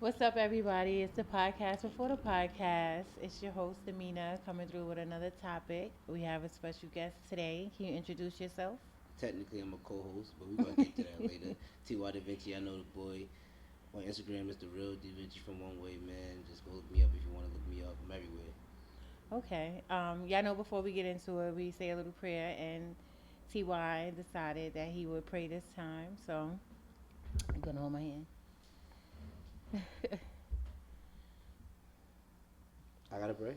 What's up, everybody? It's the podcast before the podcast. It's your host, Amina, coming through with another topic. We have a special guest today. Can you introduce yourself? Technically, I'm a co-host, but we're gonna get to that later. Ty Da Vinci, I know the boy. On Instagram, it's the real Da Vinci from One Way, man. Just go look me up if you want to look me up. I'm everywhere. Okay. Y'all know before we get into it, we say a little prayer, and Ty decided that he would pray this time. So I'm gonna hold my hand. I gotta pray.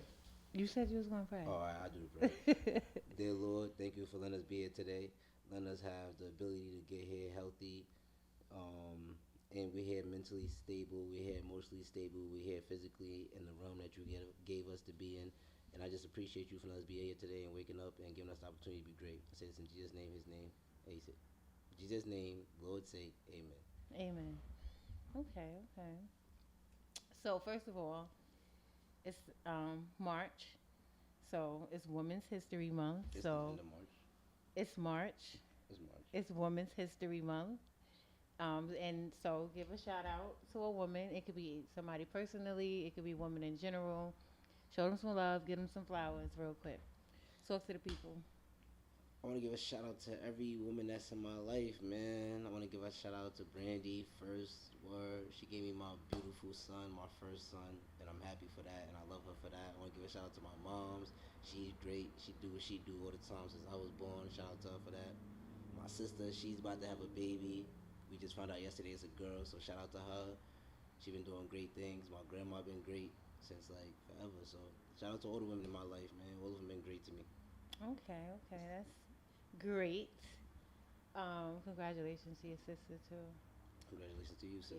You said you was gonna Oh, all right, I do the prayer. pray. Dear Lord, thank you for letting us be here today. Letting us have the ability to get here healthy. And we're here mentally stable. We're here emotionally stable. We're here physically in the realm that you gave us to be in. And I just appreciate you for letting us be here today and waking up and giving us the opportunity to be great. I say this in Jesus' name, His name. In Jesus' name, Lord say, Amen. Amen. Okay. Okay. So first of all, it's March. So it's Women's History Month. It's the So end of March. it's March. It's March. It's Women's History Month. And so give a shout out to a woman. It could be somebody personally, it could be women in general. Show them some love, give them some flowers real quick. Talk to the people. I want to give a shout out to every woman that's in my life, man. I want to give a shout out to Brandy first. Word, she gave me my beautiful son, my first son, and I'm happy for that, and I love her for that. I want to give a shout out to my moms. She's great. She do what she do all the time since I was born. Shout out to her for that. My sister, she's about to have a baby. We just found out yesterday it's a girl, so shout out to her. She been doing great things. My grandma been great since like forever. So shout out to all the women in my life, man. All of them been great to me. Okay, okay, that's great. Congratulations to your sister too. Congratulations to you, sister.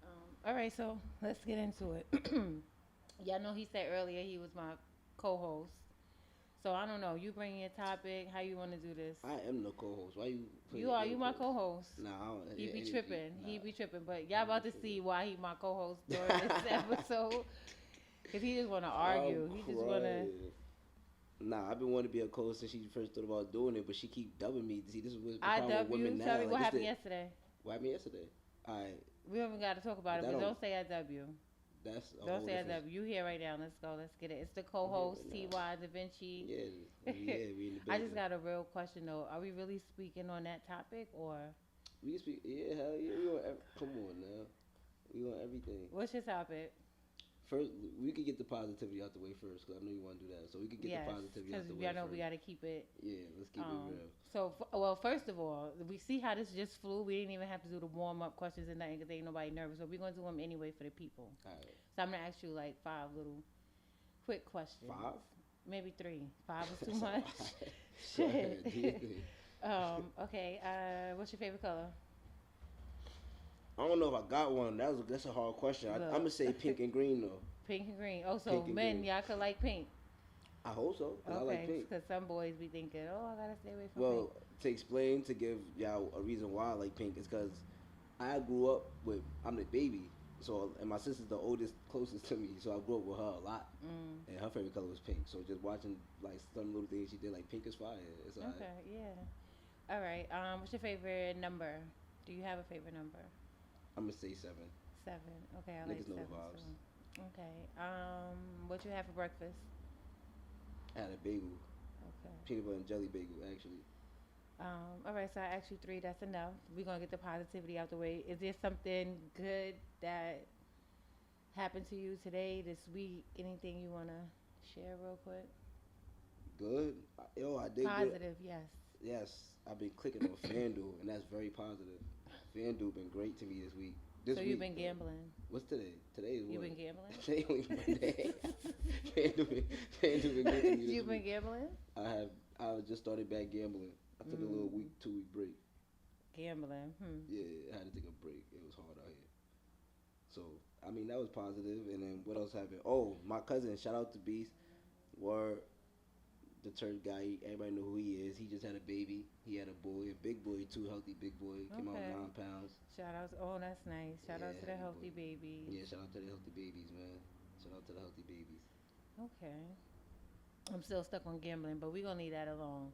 Yeah. All right, so let's get into it. Y'all know he said earlier he was my co-host. So I don't know. You bring your topic. How you want to do this? I am the co-host. Why you? You are. You my co-host. Nah, I don't, He be any- tripping. Nah, He be tripping. But I y'all don't be about to tripping. see why he my co-host during this episode. Cause he just want to argue. I'm He just want to. crying. Nah, I've been wanting to be a co-host since she first thought about doing it, but she keep dubbing me. See, this is what's the I problem dub with you. women now. Tell me Like, what this happened the, yesterday. what happened yesterday? Alright, We haven't got to talk about it, that but don't. don't say I dub you. That's a Don't whole say I different. dub you. You here right now. Let's go. Let's get it. It's the I'm here co-host right Ty now. Da Vinci. Yeah, yeah, we in the I just building. got a real question though. Are we really speaking on that topic or We can speak. Yeah, hell yeah. We on. Come on now. We on everything. what's your topic? First, we could get the positivity out the way first, cause I know you want to do that. So we could get Yes, the positivity because out the way y'all know we first. got to keep it. Yeah, let's keep it real. Well, first of all, we see how this just flew. We didn't even have to do the warm up questions and nothing because ain't nobody nervous. So we're gonna do them anyway for the people. All right, So I'm gonna ask you like five little quick questions. 5. Maybe 3. 5 is too That's a much. lot. Go ahead, Shit. do your thing. Okay. What's your favorite color? I don't know if I got one. That's a hard question. I'm Look. gonna say pink and green though. Pink and green. Oh, so Pink and men, green. y'all could like pink. I hope so. 'Cause I like Okay, pink. because some boys be thinking, oh, I gotta stay away from Well, pink. to explain, to give y'all a reason why I like pink is because I grew up with. I'm the baby, so and my sister's the oldest, closest to me. So I grew up with her a lot, Mm. and her favorite color was pink. So just watching like some little things she did, like pink is fire. It's alright. Okay, yeah. All right. What's your favorite number? Do you have a favorite number? I'm gonna say 7. 7. Okay, I like Niggas know 7 the vibes. too. Okay. What you have for breakfast? I had a bagel, Okay. peanut butter and jelly bagel actually. All right. So I asked you 3. That's enough. We're gonna get the positivity out the way. Is there something good that happened to you today, this week? Anything you wanna share real quick? Good. Yo, I did good. Positive, yes. Yes, I've been clicking on FanDuel, and that's very positive. FanDuel been great to me this week. This So week, you've been though. gambling. What's today? Today is You've what? been gambling. Today only Monday. FanDuel been good to me this You've been week. gambling. I just started back gambling. I took a little week, 2 week break. Gambling. Yeah, I had to take a break. It was hard out here. So I mean that was positive. And then what else happened? Oh, my cousin. Shout out to Beast. Were the third guy. Everybody know who he is. He just had a baby. He had a boy, a big boy too, healthy big boy. Came out Okay. 9 pounds. Shout out. Oh, that's nice. Shout out Yeah, to the happy healthy boy. babies. Yeah, shout out to the healthy babies, man. Shout out to the healthy babies. Okay. I'm still stuck on gambling, but we're gonna leave that alone.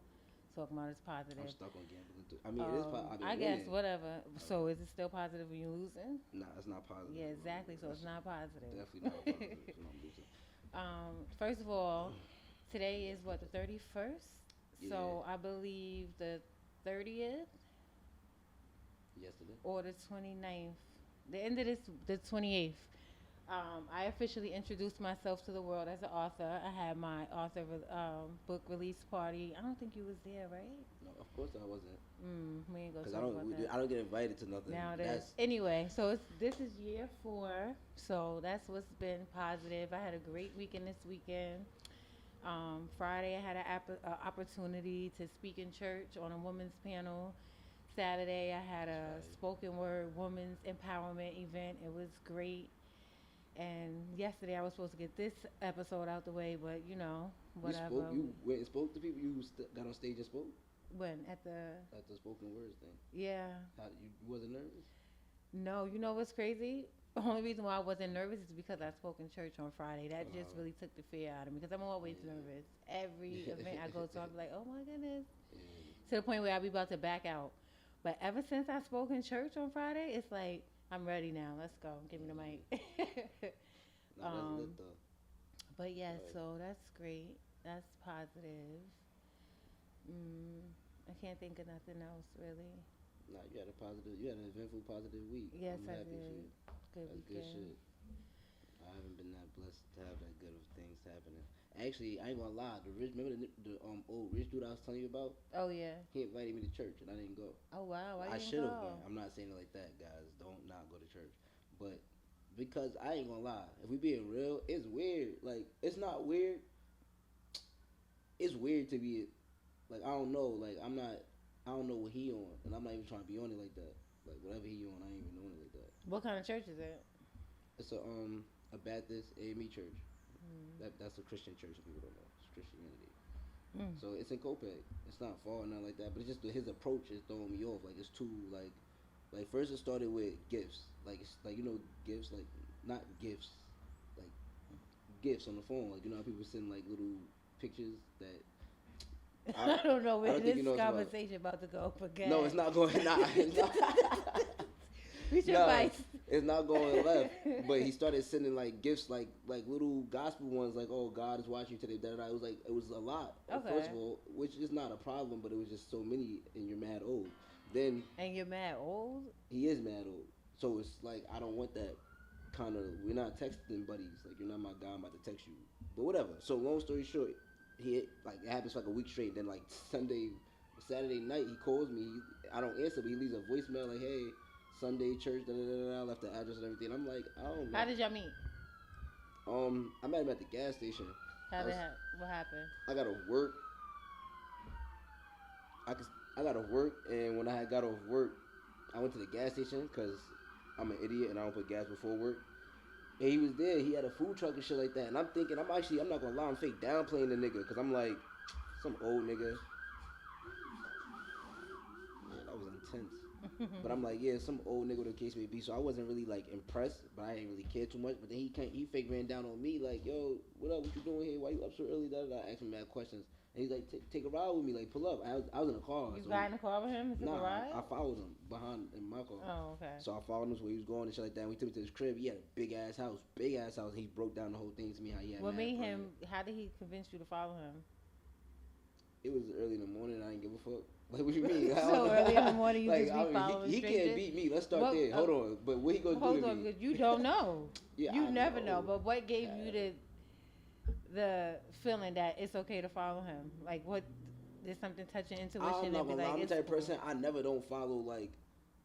talking about is I'm positive. stuck on gambling too. I mean, it is. I mean, I guess winning. whatever. So is it still positive when you're losing? Nah, it's not positive. Yeah, exactly. So That's it's not positive. definitely not positive. When I'm losing. First of all, today is what, the 31st. Yeah. So I believe the 30th Yesterday. or the 29th. The end of this, the 28th. I officially introduced myself to the world as an author. I had my book release party. I don't think you was there, right? No, of course I wasn't. We ain't gonna Cause talk about that. I don't get invited to nothing. Now it is. Anyway, so this is year 4. So that's what's been positive. I had a great weekend this weekend. Friday, I had an opportunity to speak in church on a women's panel. Saturday, I had a spoken word women's empowerment event. It was great. And yesterday, I was supposed to get this episode out the way, but whatever. You went and spoke to people. You got on stage and spoke. When at the spoken words thing. Yeah. You wasn't nervous? No, you know what's crazy? The only reason why I wasn't nervous is because I spoke in church on Friday. That just really took the fear out of me because I'm always nervous. Every event I go to, I'll be like, oh my goodness. To the point where I'll be about to back out. But ever since I spoke in church on Friday, it's like, I'm ready now. Let's go. Give me the mic. That's lit though. But yeah, so that's great. That's positive. I can't think of nothing else really. Nah, you had an eventful, positive week. Yes, I'm I happy did. for you. Good That's weekend. good shit. I haven't been that blessed to have that good of things happening. Actually, I ain't gonna lie. Remember the old rich dude I was telling you about? Oh yeah. He invited me to church and I didn't go. Oh wow, why I you should didn't have go? went. I'm not saying it like that, guys. Don't not go to church. But because I ain't gonna lie, if we being real, it's weird. Like it's not weird. It's weird to be like I don't know. Like I don't know what he on, and I'm not even trying to be on it like that. Like whatever he on, I ain't even on it like that. What kind of church is it? It's a Baptist AME church. That's a Christian church. If people don't know, it's Christianity. So it's in Copac. It's not far, not like that. But it's just his approach is throwing me off. Like it's too like first it started with gifts. Like it's like gifts like not gifts like gifts on the phone. Like how people send like little pictures that. I don't know where this you know conversation about to go. Forget. No, it's not going. Nah, it's not. Reach your advice. It's not going left. But he started sending like gifts, like little gospel ones, like "Oh, God is watching you today." It was like it was a lot. Okay. First of all, which is not a problem, but it was just so many, and you're mad old. Then. And you're mad old. He is mad old, so it's like I don't want that kind of. We're not texting buddies. Like you're not my guy. I'm about to text you, but whatever. So long story short. It happens for like a week straight. Then like Saturday night, he calls me. I don't answer, but he leaves a voicemail like, "Hey, Sunday church, da da da da." Left the address and everything. I'm like, I don't know. How did y'all meet? I met him at the gas station. What happened? I gotta work. I gotta work, and when I had got off work, I went to the gas station because I'm an idiot and I don't put gas before work. And he was there. He had a food truck and shit like that. And I'm thinking, I'm not gonna lie, I'm fake downplaying the nigga because I'm like, some old nigga. Man, that was intense. But I'm like, yeah, some old nigga, the case may be. So I wasn't really like impressed, but I didn't really care too much. But then he fake ran down on me like, yo, what up? What you doing here? Why you up so early? Da da da. Asking me mad questions. And he's like, take a ride with me, like pull up. I was in a car. You got in the car with him? Nah, I followed him behind in my car. Oh, okay. So I followed him to where he was going and shit like that. And we took him to his crib. He had a big ass house. He broke down the whole thing to me how he had. What made him? How did he convince you to follow him? It was early in the morning. I didn't give a fuck. Like what you mean? So early in the morning, you just be following he can't beat me. Let's start there. Hold on. But what he gonna do to me? Hold on, because you don't know. Yeah, you never know. But what gave you the feeling that it's okay to follow him? Like what? Did something touch your intuition? I'm the type of person I never don't follow like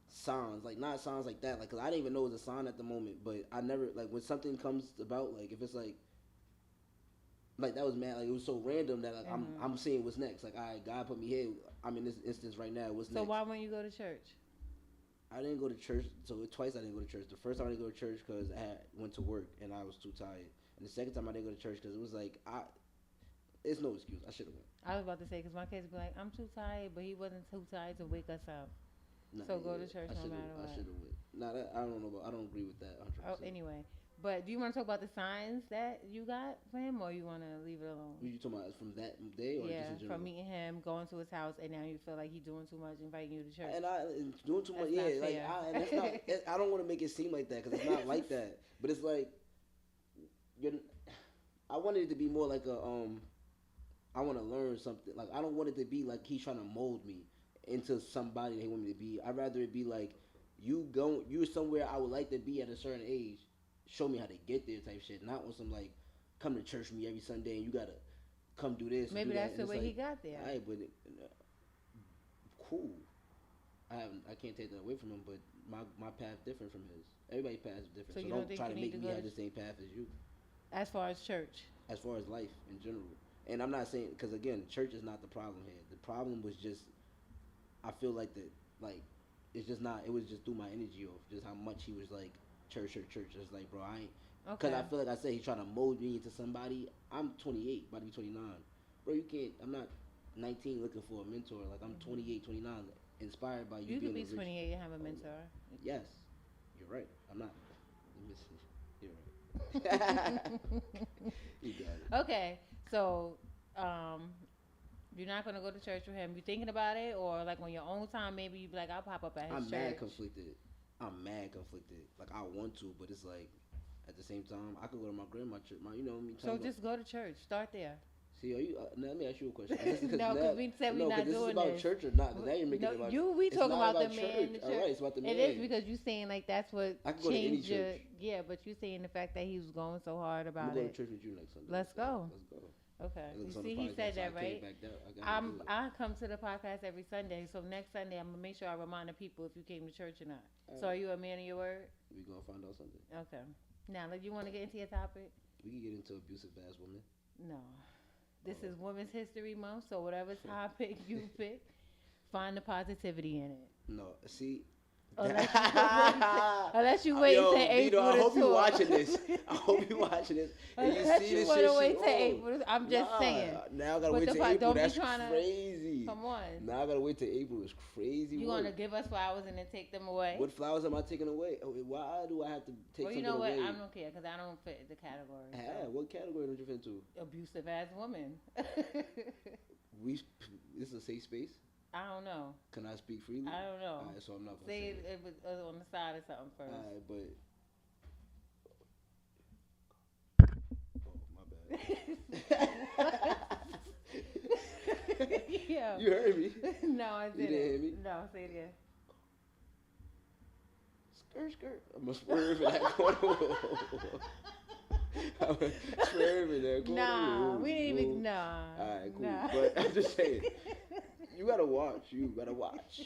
signs, like not signs like that. Like, cause I didn't even know it was a sign at the moment. But I never like when something comes about. Like if it's like that was mad. Like it was so random that like I'm seeing what's next. Like God put me here. I'm in this instance right now. What's next? So why wouldn't you go to church? I didn't go to church. So twice I didn't go to church. The first time I didn't go to church because I went to work and I was too tired. And the second time I didn't go to church because it was like it's no excuse. I should have went. I was about to say because my kids be like, I'm too tired, but he wasn't too tired to wake us up. Nah, so go to church no matter what. I should have went. Nah, I don't know. I don't agree with that 100%. Oh, anyway, But do you want to talk about the signs that you got for him, or you want to leave it alone? What you talking about from that day or just Yeah, in general? from meeting him, going to his house, and now you feel like he's doing too much, inviting you to church. And doing too much, That's not yeah. Like fair. and that's not. I don't want to make it seem like that because it's not like that. But it's like you're. I wanted it to be more like a I want to learn something. Like I don't want it to be like he's trying to mold me into somebody that he want me to be. I'd rather it be like you're somewhere I would like to be at a certain age. Show me how to get there type shit. Not on some like come to church with me every Sunday and you gotta come do this and Maybe do that. that's And the it's way he like, got there. alright, but cool. I can't take that away from him, but my path different from his. Everybody's path is different. So So you don't don't think try you to need make to me go have to the same path as you. as far as church? As far as life in general. And I'm not saying because again, church is not the problem here. The problem was just I feel like like it's just not. It was just through my energy of just how much he was like church, church, church. It's like bro, I ain't because Okay. I feel like I said he's trying to mold me into somebody. I'm 28, about to be 29. Bro, you can't. I'm not 19 looking for a mentor. Like I'm Hmm. 28, 29, inspired by you You could being be a rich. 28 and have a Oh, mentor. yes, you're right. I'm not. You're right. You got it. Okay, so um, you're not gonna go to church with him. You thinking about it, or like on your own time, maybe you be like, I'll pop up at his I'm mad church. conflicted. I'm mad conflicted. Like I want to, but it's like at the same time I could go to my grandma church. My, you know me So talking about. just go to church. Start there. See, are you? Now let me ask you a question. No, because we said we No, because not this is doing about this. church or not? Because now you're making No, it about. we It's talking not about the about man in church. the All church. right, it's about the man. It is because you saying like that's what I could go to any changed your church. yeah, but you saying the fact that he was going so hard I'm about gonna go to it. church with you next Sunday. Let's go. Let's go. Okay. It You looks on the see, he podcast, said so I that can't right. back down. I gotta do it. I come to the podcast every Sunday, so next Sunday I'm gonna make sure I remind the people if you came to church or not. All So are right. you a man of your word? We gonna find out Sunday. Okay. Now, like, you want to get into your topic? We can get into abusive ass women. No. This Oh. is Women's History Month, so whatever topic you pick, find the positivity in it. No, see. Unless you wait, unless you wait Yo, till Vito, April I to hope you talk. watching this. I hope you watching this. And you Unless see you this want shit. to wait till oh, April. I'm just nah, saying. Now I gotta But wait the till part- April. don't be That's tryna- crazy. Come on. Now I gotta wait till April. It's crazy. You work. want to give us flowers and then take them away? What flowers am I taking away? Oh, why do I have to take Well, you something know what? away? I don't care because I don't fit the category. So. What category don't you fit into? Abusive ass woman. We. This is a safe space. I don't know. Can I speak freely? I don't know. Alright, so I'm not gonna Say say it was on the side or something first. Alright, but. Oh, my bad. Yeah. You heard me. No, I You didn't. didn't hear me? No, say it again. Skirt, skirt. I'm gonna swerve in that corner. I'm gonna swerve in that corner. Nah, we didn't even. Whoa. Nah. Alright, cool. Nah. But I'm just saying, you gotta watch. You gotta watch.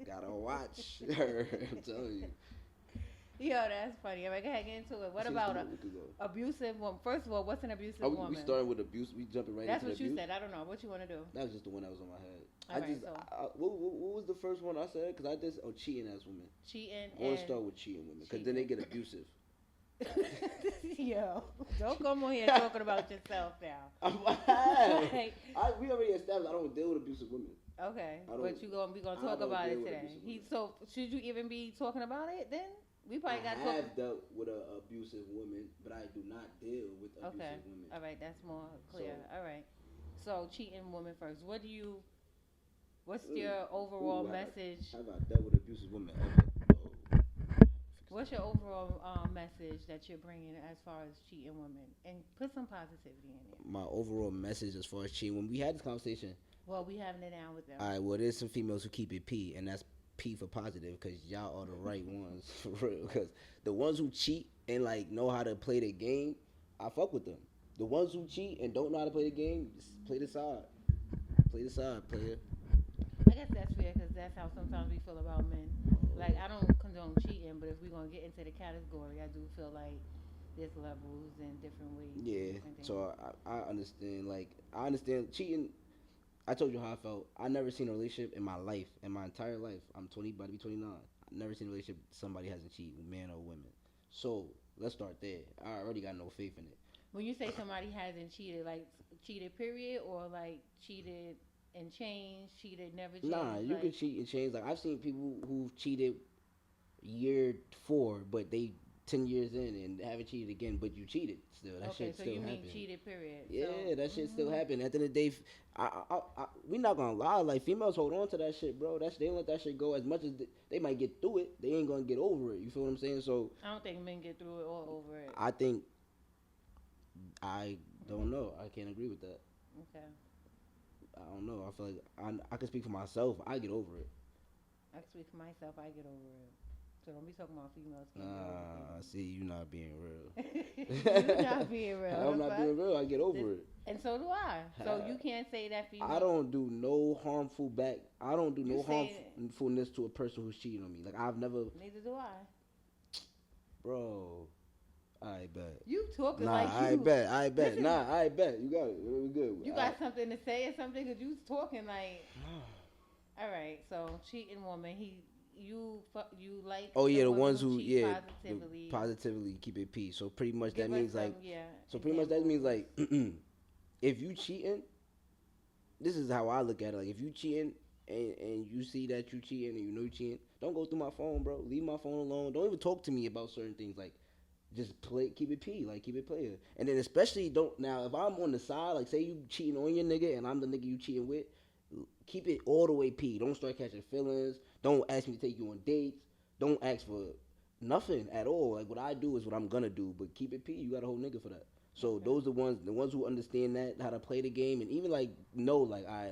Gotta watch. I'm telling you. Yo, that's funny. All right, go ahead, get into it. What See, about we a could go. abusive woman? First of all, what's an abusive Oh, we woman? starting with abuse. We jumping right That's into what the you abuse. said. I don't know. What you want to do? That was just the one that was on my head. Alright, so- What was the first one I said? Because I just cheating as women. Cheating I want to and. start with cheating women because then they get abusive. Yo, don't come on here talking about yourself now. Like, We already established I don't deal with abusive women. okay, I don't- but we gonna I talk don't about deal it with today. abusive So should you even be talking about it then? We probably got I to talk. have dealt with an abusive woman, but I do not deal with abusive Okay, women. all right, that's more clear. So- All right, so cheating woman first. What do you? What's Ooh, your overall ooh, message? Have I dealt with abusive women ever? Oh. What's your overall message that you're bringing as far as cheating women, and put some positivity in it? My overall message as far as cheating, when we had this conversation, Well, we having it down with them. all right, well, there's some females who keep it P, and that's P for positive, because y'all are the right ones, for real. Because the ones who cheat and, like, know how to play the game, I fuck with them. The ones who cheat and don't know how to play the game, just play the side. Play the side, player. I guess that's fair because that's how sometimes we feel about men. Like, I don't condone cheating, but if we're gonna get into the category, I do feel like there's levels and different ways. Yeah, different things. so I understand. Like, I understand cheating. I told you how I felt. I never seen a relationship in my life, in my entire life. I'm 20, about to be 29. I never seen a relationship somebody hasn't cheated, man or woman. So let's start there. I already got no faith in it. When you say somebody hasn't cheated, like cheated period, or like cheated and changed, cheated never changed. Nah, you like, can cheat and change. Like I've seen people who cheated year 4, but they 10 years in and haven't cheated again, but you cheated still. That Okay, shit so still you mean happened. cheated, period. So, Yeah, that shit still hmm happen. At the end of the day, we not gonna lie. Like females hold on to that shit, bro. They don't let that shit go. As much as they might get through it, they ain't gonna get over it. You feel what I'm saying? So I don't think men get through it all over it. I think I don't know. I can't agree with that. Okay. I don't know. I feel like I can speak for myself. I get over it. I can speak for myself, I get over it. So don't be talking about females can't get over Nah, things. see, you not being You real. not being real. I'm The not fuck? being real. I get This, over it. and so do I. So you can't say that I female. don't do no harmful back. I don't do You no saying harmfulness to a person who's cheating on me. Like I've never, neither do I. bro. I bet. You talking Nah, like I you. bet. I bet. Listen, Nah, I bet. You got it. We good. you got something to say or something? Cause you talking like. All right. So cheating woman, you like Oh the yeah, the women ones who who cheat the positively. positively keep it peace. So pretty much Give that us means some like, so pretty much that means examples. like, if you cheating, this is how I look at it. Like if you cheating and you see that you cheating and you know you cheating, don't go through my phone, bro. Leave my phone alone. Don't even talk to me about certain things. Like just play, keep it P, like keep it player. And then especially don't now if I'm on the side, like say you cheating on your nigga and I'm the nigga you cheating with, keep it all the way P. Don't start catching feelings. Don't ask me to take you on dates. Don't ask for nothing at all. Like what I do is what I'm gonna do, but keep it P. You got a whole nigga for that. So Okay. those the ones who understand that how to play the game and even like know like I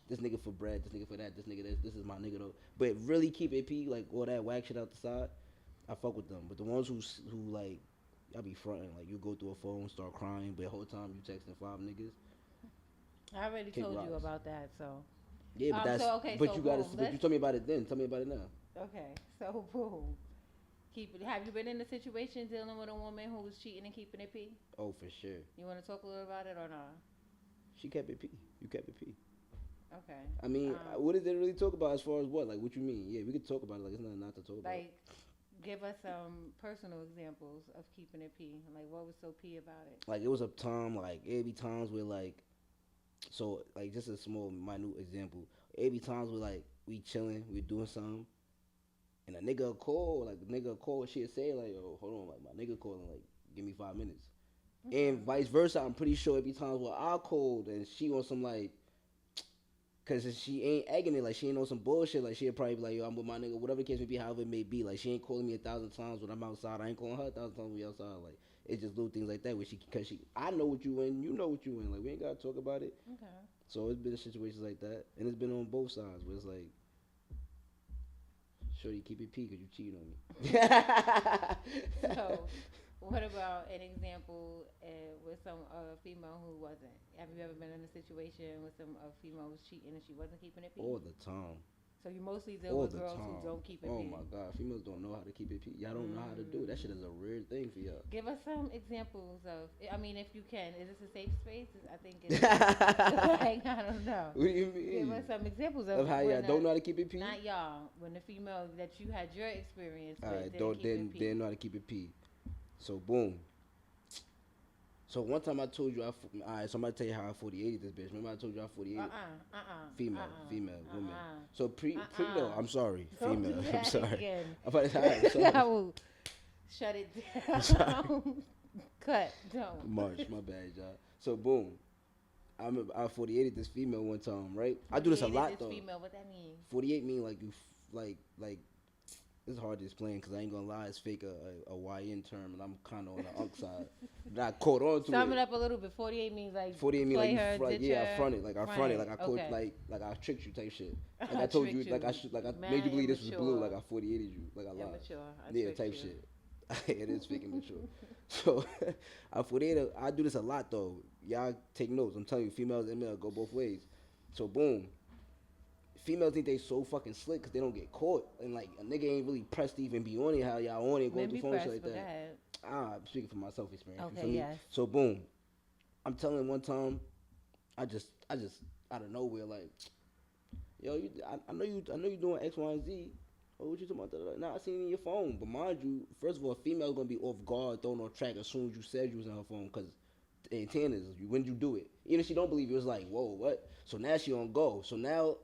this nigga for bread, this nigga for that, this nigga this is my nigga though. But really keep it P, like all that whack shit out the side. I fuck with them. But the ones who like I be fronting like you go through a phone, start crying, but the whole time you texting five niggas, I already kick told you rocks. about that. So Yeah, but that's so okay. but So you gotta boom. but you Let's told me about it then. Tell me about it now. okay. So boom. Keep it. Have you been in a situation dealing with a woman who was cheating and keeping it P? Oh, for sure. You want to talk a little about it or not? She kept it P. You kept it P. Okay. I mean, what did they really talk about as far as what? Like, what you mean? Yeah, we could talk about it. Like, it's not to talk about. Like, give us some personal examples of keeping it P. Like, what was so P about it? Like, it was a time, like, it'd be times where, like, so, like, just a small, minute example. It'd be times where, like, we chilling, we doing something, and a nigga will call, like, a nigga will call, she'll say, like, yo, hold on, like, my nigga calling, like, give me 5 minutes. Okay. And vice versa, I'm pretty sure it'd be times where I called and she on some, like, cause she ain't egging it, like she ain't on some bullshit. Like she'll probably be like, yo, I'm with my nigga, whatever the case may be, however it may be. Like she ain't calling me 1,000 times when I'm outside. I ain't calling her 1,000 times when we outside. Like it's just little things like that where cause I know what you in, you know what you in. Like we ain't gotta talk about it. Okay. So it's been situations like that, and it's been on both sides where it's like, sure you keep it P, cause you cheated on me. So, what about an example with some female who wasn't? Have you ever been in a situation with some female who was cheating and she wasn't keeping it P? All the time. So you mostly deal All with the girls time. who don't keep it Oh P. my god, females don't know how to keep it P. Y'all don't know how to do it. That shit is a weird thing for y'all. Give us some examples of. I mean, if you can, is this a safe space? I think it's. Like, I don't know. What do you mean? Give us some examples Of how y'all don't know how to keep it P? Not y'all. When the female that you had your experience with Alright, didn't keep it P. they know how to keep it P. So boom. So one time I told you alright, so I'm gonna tell you how I 48 this bitch. Remember I told you I 48? Female, woman. So pre no, I'm sorry, Don't female. do I'm that sorry. again. I'm sorry. I will shut it down. Cut. Don't. March, my bad, y'all. So boom. I 48 this female one time, right? I do this a lot though. Female, what that mean? 48 mean like you like it's hard to explain because I ain't gonna lie, it's fake a YN term, and I'm kind of on the unk side. But I caught on to Sum it. it up a little bit. 48 means like 48 mean like, her, I fronted, like I fronted, like I caught, okay. like I tricked you type shit. Like I told you, like I made you believe this was blue, like I 48'd you, like I lied. Immature. Yeah, type shit. It is fake immature. So I 48, I do this a lot though. Y'all take notes. I'm telling you, females and male go both ways. So boom. Females think they so fucking slick because they don't get caught. And like, a nigga ain't really pressed to even be on it, how y'all on it, going through phone shit like that. I'm speaking from my self experience. Okay, yes. So boom. I'm telling one time, I just out of nowhere, like, yo, I know you doing X, Y, and Z. Oh, what you talking about? Nah, I seen it in your phone. But mind you, first of all, a female's gonna be off guard, thrown on track as soon as you said you was on her phone, because the intent is, when you do it, even if she don't believe you, it's like, whoa, what? So now she on go. So now,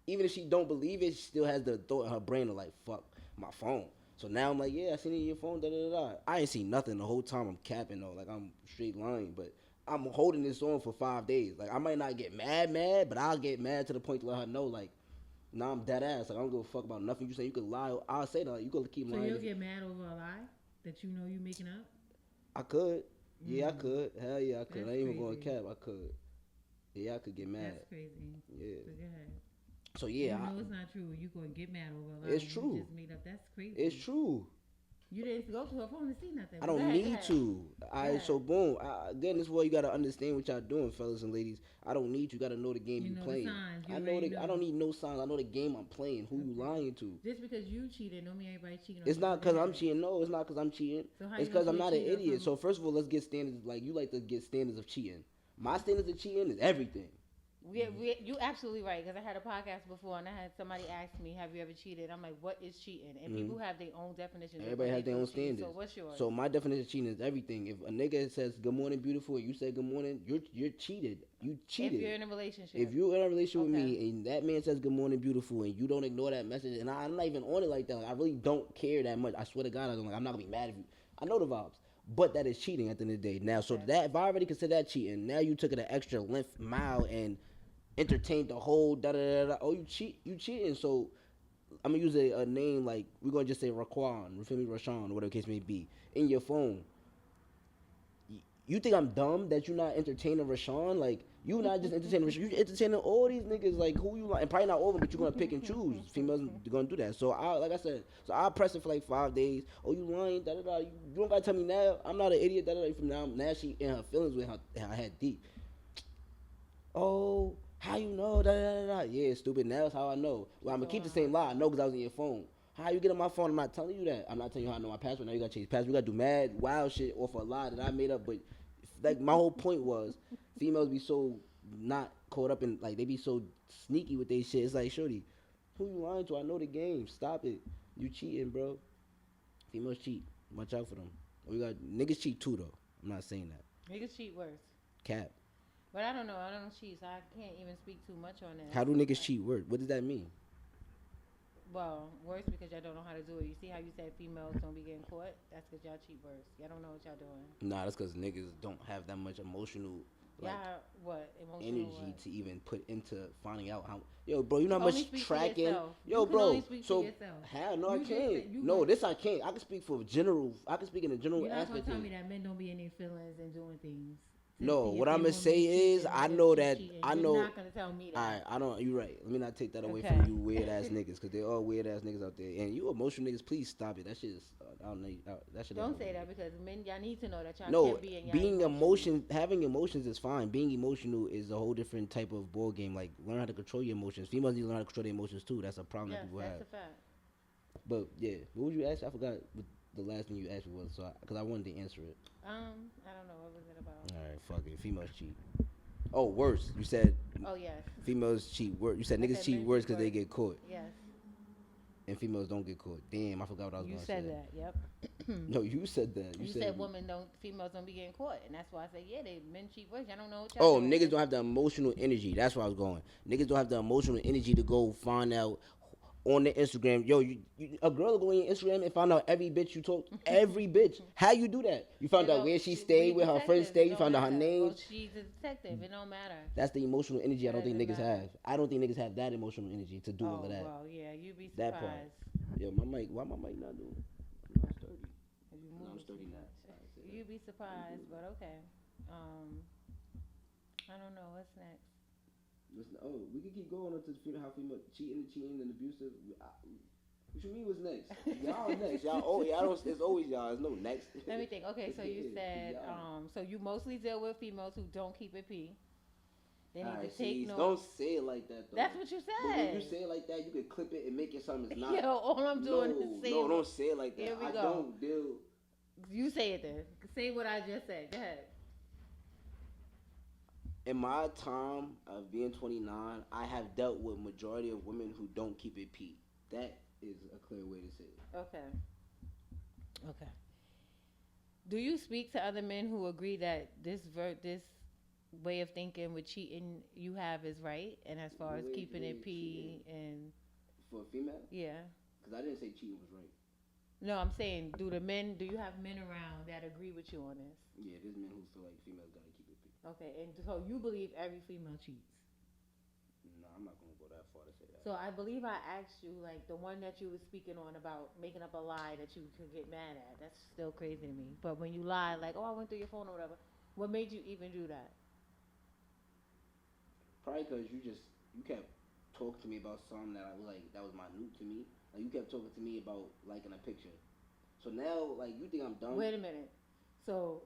even if she don't believe it, she still has the thought in her brain of like, fuck, my phone. So now I'm like, yeah, I seen it in your phone. Da da da. I ain't seen nothing the whole time. I'm capping though, like I'm straight lying. But I'm holding this on for 5 days. Like I might not get mad, but I'll get mad to the point to let her know, like, nah, I'm dead ass. Like I don't give a fuck about nothing you say. You could lie. I'll say that. Like, you could keep So lying. you'll get mad over a lie that you know you making up? I could. Yeah, I could. Hell yeah, I could. That's I ain't even going crazy. cap. I could. Yeah, I could get mad. That's crazy. Yeah. So go ahead. So You yeah, know it's not true. You gonna get mad over a lie it's you true. just made up. That's crazy. It's true. You didn't go to her phone to see nothing. I But don't go need ahead. to. All right, ahead. so boom. Again, this is what you gotta understand what y'all doing, fellas and ladies. I don't need you. Gotta know the game You you know the playing. signs. You I know already the. know. I don't need no signs. I know the game I'm playing. Who you Okay. lying to? Just because you cheated, don't mean everybody cheating on It's you. not Go because I'm ahead. cheating. No, it's not because I'm cheating. So how It's you know because I'm she a not an cheater idiot. from? So first of all, let's get standards. Like you like to get standards of cheating. My standards of cheating is everything. You absolutely right, because I had a podcast before and I had somebody ask me, "Have you ever cheated?" I'm like, "What is cheating?" And people have their own definition. Everybody has their own standards. So what's yours? So my definition of cheating is everything. If a nigga says good morning, beautiful, and you say good morning, you're cheated. You cheated. If you're in a relationship. If you're in a relationship with Okay. me and that man says good morning, beautiful, and you don't ignore that message, and I'm not even on it like that. Like, I really don't care that much. I swear to God, I'm not gonna be mad if you. I know the vibes, but that is cheating at the end of the day. Now, so Okay. that if I already consider that cheating, now you took it an extra length mile and entertained the whole da da da da. Oh, you cheating. So I'm gonna use a name like we're gonna just say Raquan, you feel me, Rashawn, or whatever the case may be, in your phone. You think I'm dumb that you not entertaining Rashawn? Like you not just entertaining Rashawn, you entertaining all these niggas. Like who you like, and probably not all of them, but you're gonna pick and choose. Females gonna do that. So I, like I said, so I'll press it for like 5 days. Oh, you lying? Da da da. You don't gotta tell me now. I'm not an idiot. Da da da. From now she in her feelings with her head deep. Oh, how you know? Da, da, da, da. Yeah, stupid. Now that's how I know. Well, I'm gonna keep the same lie. I know because I was in your phone. How you get on my phone? I'm not telling you that. I'm not telling you how I know my password. Now you gotta change password. We gotta do mad wild shit off a lie that I made up. But like my whole point was, females be so not caught up in like they be so sneaky with their shit. It's like, shorty, who you lying to? I know the game. Stop it. You cheating, bro. Females cheat. Watch out for them. We got niggas cheat too though. I'm not saying that. Niggas cheat worse. Cap. But I don't know. I don't cheat, so I can't even speak too much on that. How do niggas cheat work? What does that mean? Well, worse because y'all don't know how to do it. You see how you said females don't be getting caught? That's because y'all cheat worse. Y'all don't know what y'all doing. Nah, that's because niggas don't have that much emotional like Y'all, what? Emotional energy what? to even put into finding out how. Yo, bro, you know how Only much speak for tracking. yourself. Yo, You can bro. only speak So for yourself. how? No, You I just can't. said- you No, gon- this I can't. I can speak for general. I can speak in a general You're not gonna aspect. tell Of me it. that men don't be in their feelings and doing things. to No, see if what they I'ma woman say cheating is, and I if know she that- cheating. I You're know- not gonna tell me that. I don't. You're right. Let me not take that away Okay. from you weird ass niggas, because they're all weird ass niggas out there. And you emotional niggas, please stop it. That shit is. I don't know. That shit. Don't say that because men, y'all need to know that y'all No, can be in y'all being emotions. having emotions is fine. Being emotional is a whole different type of ball game. Like learn how to control your emotions. Females need to learn how to control their emotions too. That's a problem Yes, that people that's have. a fact. But yeah, what would you ask? I forgot what the last thing you asked me was. So because I wanted to answer it. I don't know what was it about. All right, fuck it. Females cheat. Oh, worse. You said Oh yes, females cheat worse. You said I niggas said cheat men worse cheat because they worse. get caught, yes. and females don't get caught. Damn, I forgot what I was You going to said say. that. Yep. No, you said that. You said females don't be getting caught, and that's why I said yeah, men cheat worse. Y'all don't know what Oh, y'all doing. niggas don't have the emotional energy. That's where I was going. Niggas don't have the emotional energy to go find out on the Instagram. Yo, a girl will go on your Instagram and find out every bitch you talk. Every bitch. How you do that? You found You out know, where she stayed, where her friends detectives, stay. it You don't found out her matter. name. Well, she's a detective. It don't matter. That's the emotional energy I don't think That niggas doesn't have. matter. I don't think niggas have that emotional energy to do all of that. Well, yeah, you'd be That surprised. part. Yo, my mic. Why my mic not doing? No, it's 30. If you No, move it's it too 30 now. much. Alright, say that. You'd be surprised, but okay. I don't know what's next. Listen, oh, we can keep going up to how female cheating and abusive. What you mean? What's next? Y'all next. Y'all. Oh, y'all don't. It's always y'all. There's no next. Let me think. Okay, so you said, Y'all. so you mostly deal with females who don't keep it P. They need Alright, to take see, notes. don't say it like that though. That's what you But when said. you say it like that, you can clip it and make it something it's not. Yo, all I'm doing is saying. No, don't say it like that. Here we I go. don't deal. You say it then. Say what I just said. Go ahead. In my time of being 29, I have dealt with majority of women who don't keep it P. That is a clear way to say it. Okay. Okay. Do you speak to other men who agree that this way of thinking with cheating you have is right, and as far as keeping it P and For a female? yeah. Because I didn't say cheating was right. No, I'm saying, do you have men around that agree with you on this? Yeah, there's men who feel like females gotta keep it. Okay, and so you believe every female cheats. No, I'm not gonna go that far to say that. So I believe I asked you, like, the one that you were speaking on about making up a lie that you could get mad at. That's still crazy to me. But when you lie, like, oh, I went through your phone or whatever, what made you even do that? Probably because you kept talking to me about something that I was like that was minute to me. Like you kept talking to me about liking a picture. So now, like, you think I'm dumb? Wait a minute. So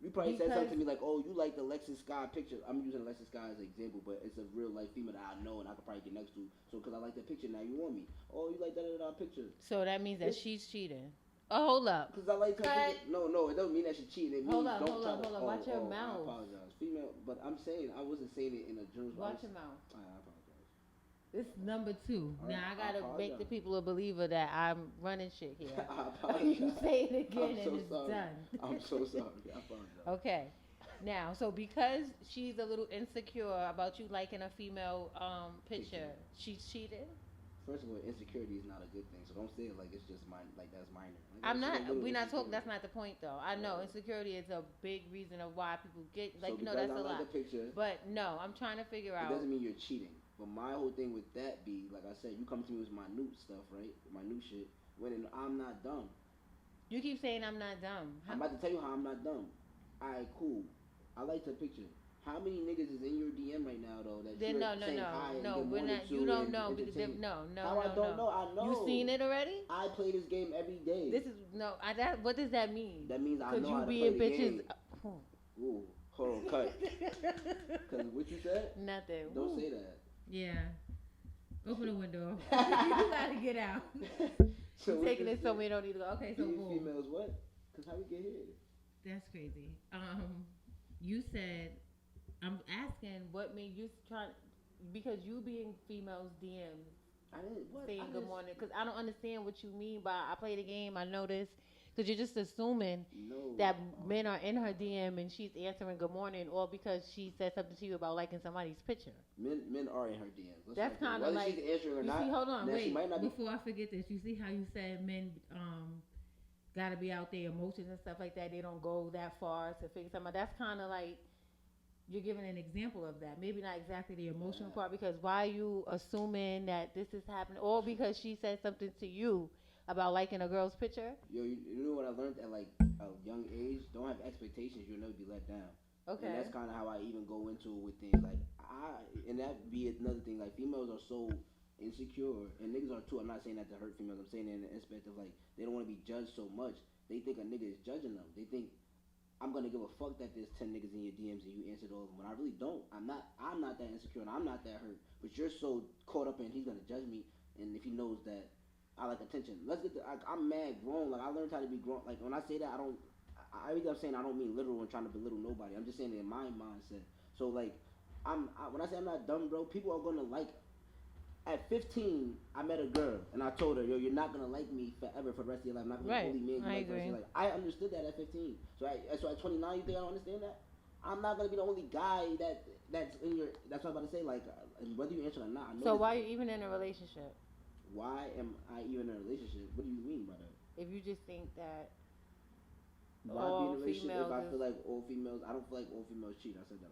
You probably said because something to me like, "Oh, you like the Lexus Sky picture." I'm using Lexus Sky as an example, but it's a real life female that I know and I could probably get next to. So, because I like that picture, now you want me. Oh, you like that picture? so that means that she's cheating. Oh, hold up. Because I like her Cut. picture. No, it doesn't mean that she cheating. It means Hold up, don't hold try up, to. hold up. Oh, Watch your I mouth. apologize, female. But I'm saying I wasn't saying it in a general. Watch your mouth. I apologize. This is number two. All Now right, I I gotta make the apologize. people a believer that I'm running shit here. I apologize. You say it again I'm so and it's sorry. done. I'm so sorry. I apologize. Okay. Now, so because she's a little insecure about you liking a female picture, she's cheating. First of all, insecurity is not a good thing. So don't say it like it's just mine. Like that's minor. Like, I'm that's not. just a little We're not talking. insecurity. That's not the point, though. I know insecurity is a big reason of why people get like So you know because that's I a like lot. the picture, But no, I'm trying to figure it out. doesn't mean you're cheating. But my whole thing with that be, like I said, you come to me with my new stuff, right? My new shit. When I'm not dumb. You keep saying I'm not dumb. I'm about to tell you how I'm not dumb. Alright, cool. I like the picture. How many niggas is in your DM right now though that Then you're no, saying hi and no. good We're morning not. to You don't and know because entertain? no. How I don't know? I know. You seen it already? I play this game every day. This is no. That. What does that mean? That means I Because know you how to be play in the bitches. game. Ooh, hold on, cut. Cause what you said? Nothing. Don't Woo. say that. Yeah. Open the window. You gotta get out. So You're what taking you it said? somewhere you don't need to go. Okay, so These boom. females what? Cause how we get here? That's crazy. You said I'm asking what made you try because you being females DMs I didn't what? saying I good didn't- morning because I don't understand what you mean by I play the game. I know this because you're just assuming No. that men are in her DM and she's answering good morning, or because she said something to you about liking somebody's picture. Men are in her DMs. Let's That's not kind do it. of Whether like she's answering or you not. see. Hold on, now she wait. might not be. Before I forget this, you see how you said men got to be out there emotions and stuff like that. They don't go that far to figure something out. That's kind of like you're giving an example of that. Maybe not exactly the emotional part because why are you assuming that this is happening, or because she said something to you about liking a girl's picture? Yo, you know what I learned at like a young age? Don't have expectations. You'll never be let down. Okay. And that's kind of how I even go into it with things like and that be another thing. Like females are so insecure, and niggas are too. I'm not saying that to hurt females. I'm saying it in the aspect of like they don't want to be judged so much. They think a nigga is judging them. They think I'm gonna give a fuck that there's 10 niggas in your DMs and you answered all of them. When I really don't. I'm not that insecure and I'm not that hurt. But you're so caught up in he's gonna judge me, and if he knows that I like attention. Let's get I'm mad grown. Like I learned how to be grown. Like when I say that, I don't. Everything I'm saying, I don't mean literal and trying to belittle nobody. I'm just saying it in my mindset. So like, when I say I'm not dumb, bro, people are gonna like. At 15, I met a girl and I told her, yo, you're not gonna like me forever for the rest of your life. I'm not gonna Right. only man you I like for the rest of agree. your life. I understood that at 15. So at 29, you think I don't understand that? I'm not gonna be the only guy that's in your. That's what I'm about to say. Like whether you answer or not. I know So this- why are you even in a relationship Why am I even in a relationship? What do you mean by that? if you just think that Why all be in a relationship if I females feel like all females? I don't feel like all females cheat. I said that.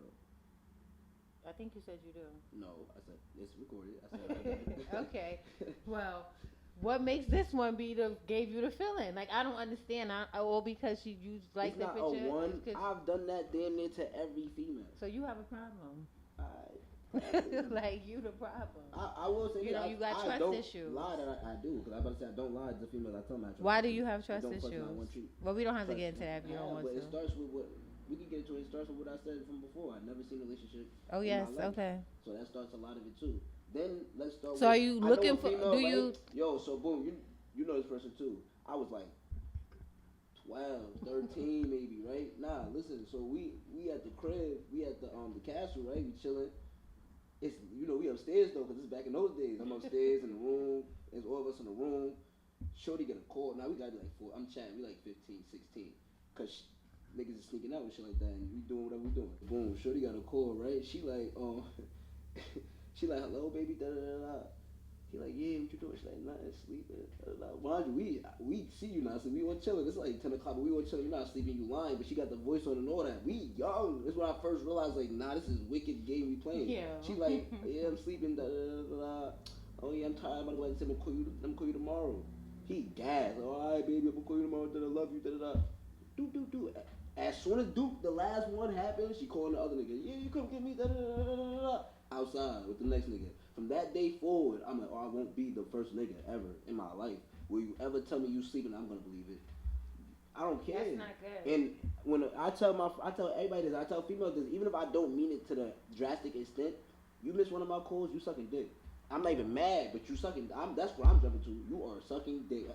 I think you said you do. No, I said it's recorded. I said Okay. Well, what makes this one gave you the feeling? Like I don't understand. Or because you like it's the not picture. a one. It's 'cause- I've done that damn near to every female. so you have a problem. I Like you the problem. I will say You that know, you got I trust don't issues. lie that I do because I'm about to say I don't lie to females. I tell them I trust. Why do them. you have I trust don't fuck issues? not want you. Well, we don't have to Trust get into that if you don't want but to. it starts with what we can get into. It starts with what I said from before. I never seen a relationship. Oh in yes, my life. okay. So that starts a lot of it too. Then let's start. So with, are you I know looking a for? female, Do right? you? Yo, so boom, you know this person too. I was like 12, 13 maybe, right? Nah, listen. So we at the crib, we at the castle, right? We chilling. It's we upstairs though, cause it's back in those days. I'm upstairs in the room. There's all of us in the room. Shorty get a call. Now we gotta be like 4. I'm chatting. We like 15, 16. Cause niggas is sneaking out and shit like that, and we doing whatever we doing. Boom. Shorty got a call, right? She like she like hello baby da da da da. He like, yeah, what you doing? She's like, nothing, sleeping. Mind you, we see you not sleeping. We on chilling. It's like 10 o'clock, but we on chilling. You're not sleeping. You lying, but she got the voice on and all that. We young. That's when I first realized, like, nah, this is wicked game we playing. Yeah. She like, yeah, I'm sleeping. Da, da, da, da, da. Oh yeah, I'm tired. I'm gonna go ahead and say, I'm gonna call you tomorrow. He gassed. Oh, all right, baby, I'm gonna call you tomorrow. Da, da, love you. Da, da, da. Do. As soon as Duke, the last one happened, she calling the other nigga. Yeah, you come get me. Da, da, da, da, da, da. Outside with the next nigga. From that day forward, I'm like, oh, I won't be the first nigga ever in my life. Will you ever tell me you sleeping? I'm gonna believe it. I don't care. That's not good. And when I tell everybody this, I tell females this, even if I don't mean it to the drastic extent, you miss one of my calls, you sucking dick. I'm not even mad, but you sucking. That's what I'm jumping to. You are sucking dick.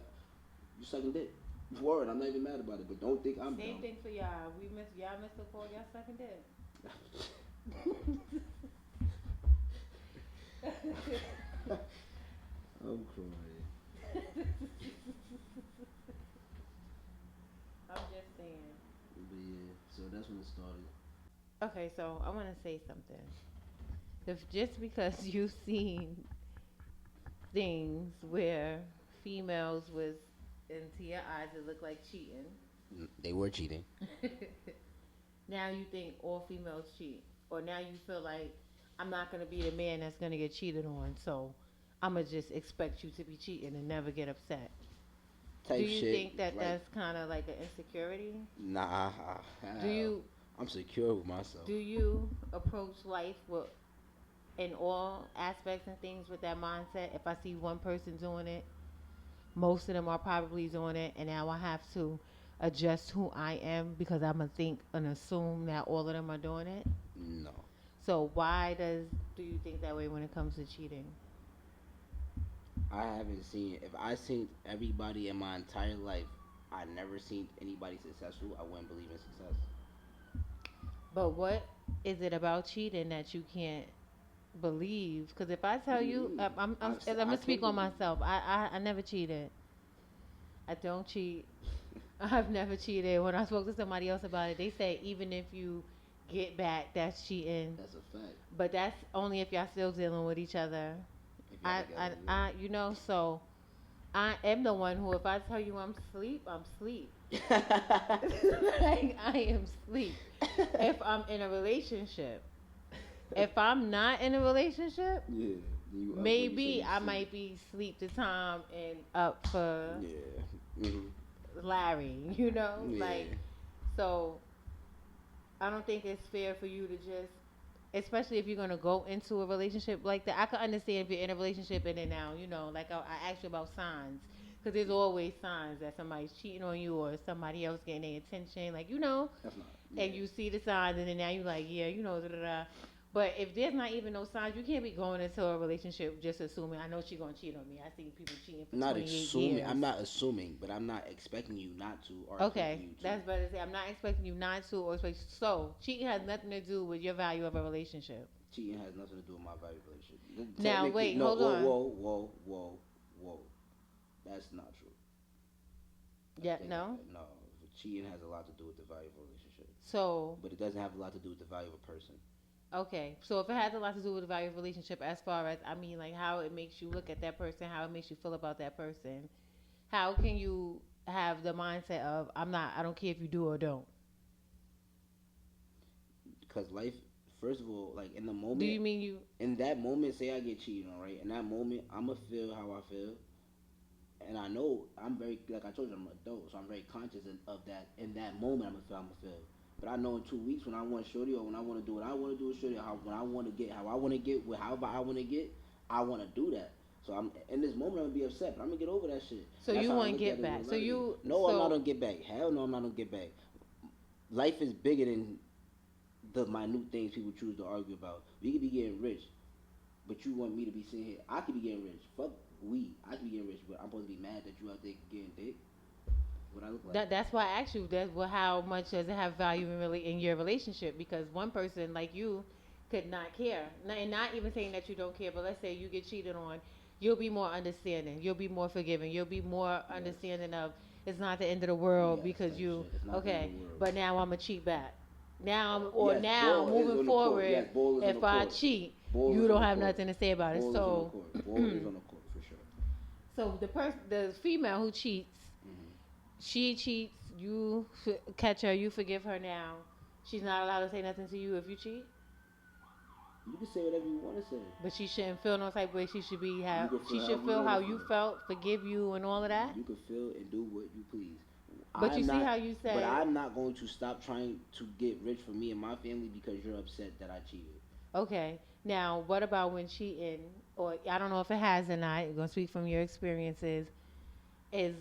You sucking dick. Word. I'm not even mad about it, but don't think I'm Same dumb. thing for y'all. Y'all miss the call. Y'all sucking dick. I'm crying. I'm just saying. But yeah, so that's when it started. Okay, so I want to say something. If just because you've seen things where females was into your eyes it looked like cheating, They were cheating. now you think all females cheat, or now you feel like I'm not gonna be the man that's gonna get cheated on, so I'm gonna just expect you to be cheating and never get upset. Type Do you shit. think that Like, that's kind of like an insecurity? nah. Do you I'm secure with myself. do you approach life with in all aspects and things with that mindset? If I see one person doing it, most of them are probably doing it, and now I have to adjust who I am because I'm gonna think and assume that all of them are doing it. No. So do you think that way when it comes to cheating? I haven't seen. If I seen everybody in my entire life, I never seen anybody successful. I wouldn't believe in success. But what is it about cheating that you can't believe? Because if I tell you, I'm gonna speak on myself. I never cheated. I don't cheat. I've never cheated. When I spoke to somebody else about it, they say even if you get back, that's cheating. That's a fact. But that's only if y'all still dealing with each other. If y'all together, yeah. So I am the one who, if I tell you I'm sleep, I'm sleep. Like I am sleep. If I'm in a relationship, if I'm not in a relationship, Yeah. You up when you say maybe you I sleep. might be sleep the time and up for Yeah. Larry. You know, Yeah. like so. I don't think it's fair for you to just, especially if you're gonna go into a relationship like that. I can understand if you're in a relationship and then now, like I asked you about signs, because there's always signs that somebody's cheating on you or somebody else getting their attention, like That's not. Yeah. and you see the signs and then now you like, yeah, da da da. But if there's not even no signs, you can't be going into a relationship just assuming I know she's gonna cheat on me. I see people cheating for Not 28 assuming. years. I'm not assuming, but I'm not expecting you not to. Or Okay, expecting you to. that's better to say. I'm not expecting you not to, or expect. So cheating has nothing to do with your value of a relationship. Cheating has nothing to do with my value relationship. Now, Technically- wait, no, hold on. Whoa. That's not true. Yeah, Think- no. No. Cheating has a lot to do with the value of a relationship, So but it doesn't have a lot to do with the value of a person. okay, so if it has a lot to do with the value of a relationship, as far as like how it makes you look at that person, how it makes you feel about that person, how can you have the mindset of I don't care if you do or don't? Because life, first of all, like in the moment, Do you mean you? in that moment, say I get cheated on, right? In that moment, I'ma feel how I feel, and I know I'm very, like I told you, I'm an adult, so I'm very conscious of that. In that moment, I'ma feel. But I know in 2 weeks when I want shorty or when I want to do what I want to do with shorty, when I want to get how I want to get with however I want to get, I want to do that. So I'm in this moment, I'm gonna be upset, but I'm gonna get over that shit. So That's you how I want to look get at it back? with So levity. you? No, I'm so, not gonna get back. Hell no, I'm not gonna get back. Life is bigger than the minute things people choose to argue about. We could be getting rich, but you want me to be sitting here. I could be getting rich. Fuck we. I could be getting rich, but I'm supposed to be mad that you out there getting dick. What I look like? That's why I asked you. How much does it have value in your relationship? Because one person like you could not care, and not even saying that you don't care. But let's say you get cheated on, you'll be more understanding. You'll be more forgiving. You'll be more understanding of it's not the end of the world Yes, because type you shit. It's not the end okay. of the world. But now I'm gonna cheat back. Now Yes, now ball is moving on the court. forward, Yes, ball is on if the I court. cheat, Ball you is don't on the have court. nothing to say about it. Ball is on the So court. Ball is on the court for So the female who cheats, Hmm. she cheats. You catch her. You forgive her now. She's not allowed to say nothing to you if you cheat. You can say whatever you want to say. But she shouldn't feel no type of way. She should be You have. can She feel should however you feel want how to you feel. felt, forgive you, and all of that. You can feel and do what you please. But you I'm see not, how you but said, I'm not going to stop trying to get rich for me and my family because you're upset that I cheated. okay. Now, what about when cheating, or I don't know if it has or not. You're gonna speak from your experiences. Is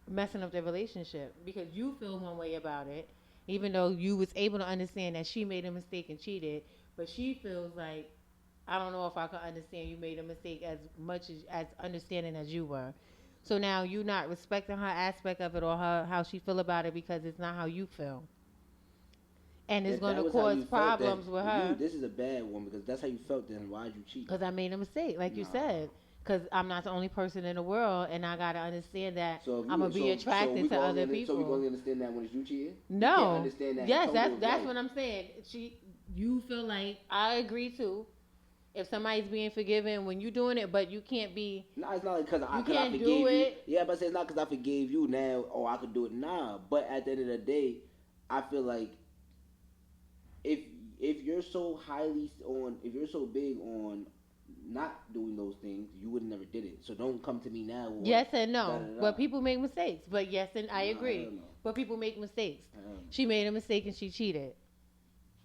messing up their relationship because you feel one way about it, even though you was able to understand that she made a mistake and cheated, but she feels like I don't know if I can understand you made a mistake as much as understanding as you were. So now you're not respecting her aspect of it or her how she feel about it because it's not how you feel, and it's If going that to was how cause you felt, then problems with you her this is a bad one because that's how you felt. Then why'd you cheat? because I made a mistake, like you Nah. said. Because I'm not the only person in the world, and I gotta understand that So if I'm you gonna be attracted to other so we people. gonna understand that when it's you cheating. We can't No. understand that in Yes, total of that's life. what I'm saying. You feel like I agree too. If somebody's being forgiven when you doing it, but you can't be, No, it's not because you I can't do forgave you. it. Yeah, but it's not because I forgave you now. Oh, I could do it. Nah, but at the end of the day, I feel like if if you're so if you're so big on not doing those things, you would have never did it. So don't come to me now. Or Yes and da no, da da. but people make mistakes. But yes, and I Nah, agree. hell no. But people make mistakes. Hell no. She made a mistake and she cheated.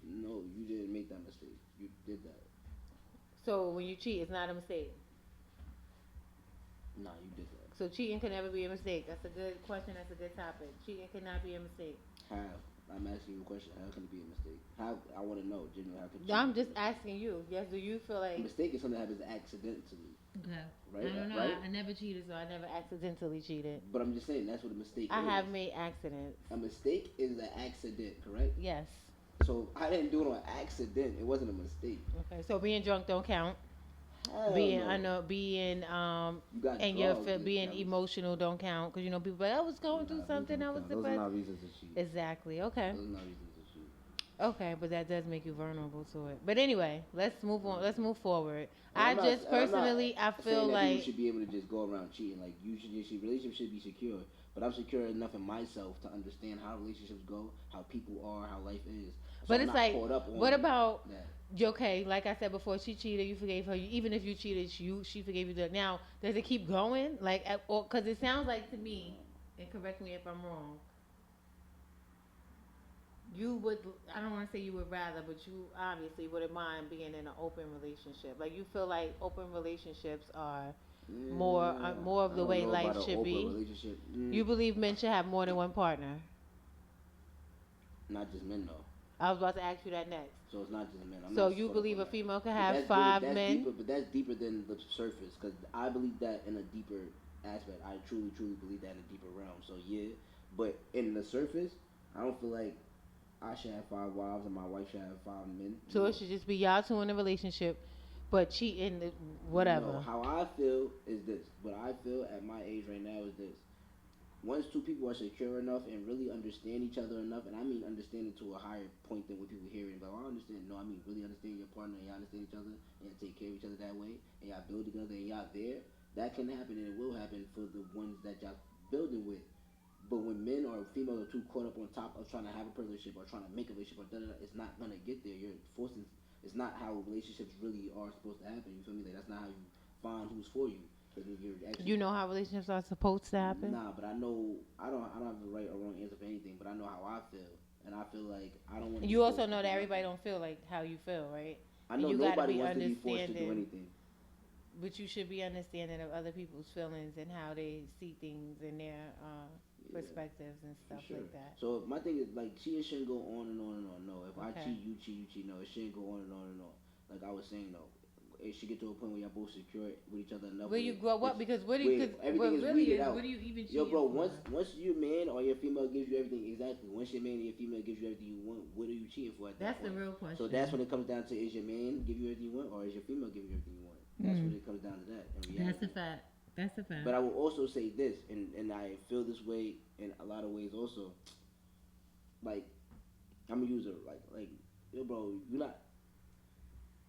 No, you didn't make that mistake. You did that. So when you cheat, it's not a mistake. Nah, you did that. So cheating can never be a mistake. That's a good question. That's a good topic. Cheating cannot be a mistake. How? I'm asking you a question. How can it be a mistake? How? I want to know. Genuinely, how can I'm cheating be just a mistake? asking you. Yes, do you feel A like? mistake is something that happens accidentally, Okay. right? I don't know. Right? I never cheated, so I never accidentally cheated. But I'm just saying that's what a mistake I is. have made accidents. A mistake is an accident, correct? Yes. So I didn't do it on accident. It wasn't a mistake. Okay. So being drunk don't count. Hell Being no. I know being You got and drugs. It being counts. emotional don't count because you know people like I was going through Nah, those something don't I was count. Those are depressed. not reasons to cheat. Exactly. Okay. Those are not reasons to cheat. Okay, but that does make you vulnerable to it. But anyway, let's move on. Let's move forward. And I I'm not- just and I'm not personally I saying feel that like people should be able to just go around cheating. Like relationship should be secure. But I'm secure enough in myself to understand how relationships go, how people are, how life is. So but I'm it's not like caught up on what about that. okay, like I said before, she cheated, you forgave her. Even if you cheated, she forgave you. Now, does it keep going? Like, or because it sounds like to me, and correct me if I'm wrong. You would, I don't want to say you would rather, but you obviously wouldn't mind being in an open relationship. Like you feel like open relationships are more of I the don't way know life about an should open be. relationship. You believe men should have more than one partner. Not just men though. I was about to ask you that next. So it's not just men. I'm So not you caught up believe on a that. female can But have that's five that's men? deeper, but that's deeper than the surface. Because I believe that in a deeper aspect. I truly, truly believe that in a deeper realm. So yeah, but in the surface, I don't feel like I should have 5 wives and my wife should have 5 men. So it should just be y'all two in a relationship, but cheating, whatever. No, how I feel is this. What I feel at my age right now is this. Once two people are secure enough and really understand each other enough, and I mean understanding to a higher point than what people hearing, but I understand, no, I mean really understand your partner and y'all understand each other and y'all take care of each other that way and y'all build together and y'all there, that can happen and it will happen for the ones that y'all building with. But when men or females are too caught up on top of trying to have a relationship or trying to make a relationship or da-da-da, it's not gonna get there. You're forcing. It's not how relationships really are supposed to happen. You feel me? Like that's not how you find who's for you. Because you're actually You know how relationships are supposed to happen? nah, but I know I don't have the right or wrong answer for anything. But I know how I feel, and I feel like I don't want. You also know that everybody don't feel like how you feel, right? I know you gotta nobody be wants to be forced to do understanding. anything. But you should be understanding of other people's feelings and how they see things and their Yeah, perspectives and for stuff sure. like that. So my thing is like cheating shouldn't go on and on and on. No, if I Okay. cheat, you cheat, you cheat. No, it shouldn't go on and on and on. Like I was saying though, it should get to a point where y'all both secure with each other enough. Where you grow up, because what do you, where cause everything what is really weeded is, out. what do you even cheat Yo, bro, for? once your man or your female gives you everything, exactly. Once your man or your female gives you everything you want, what are you cheating for at that That's the point? real question. So that's when it comes down to, is your man give you everything you want, or is your female give you everything you want? That's when it comes down to that. In reality. That's a fact. That's a fact. But I will also say this, and I feel this way in a lot of ways also. Like, I'm a user. Like, yo, bro, you not.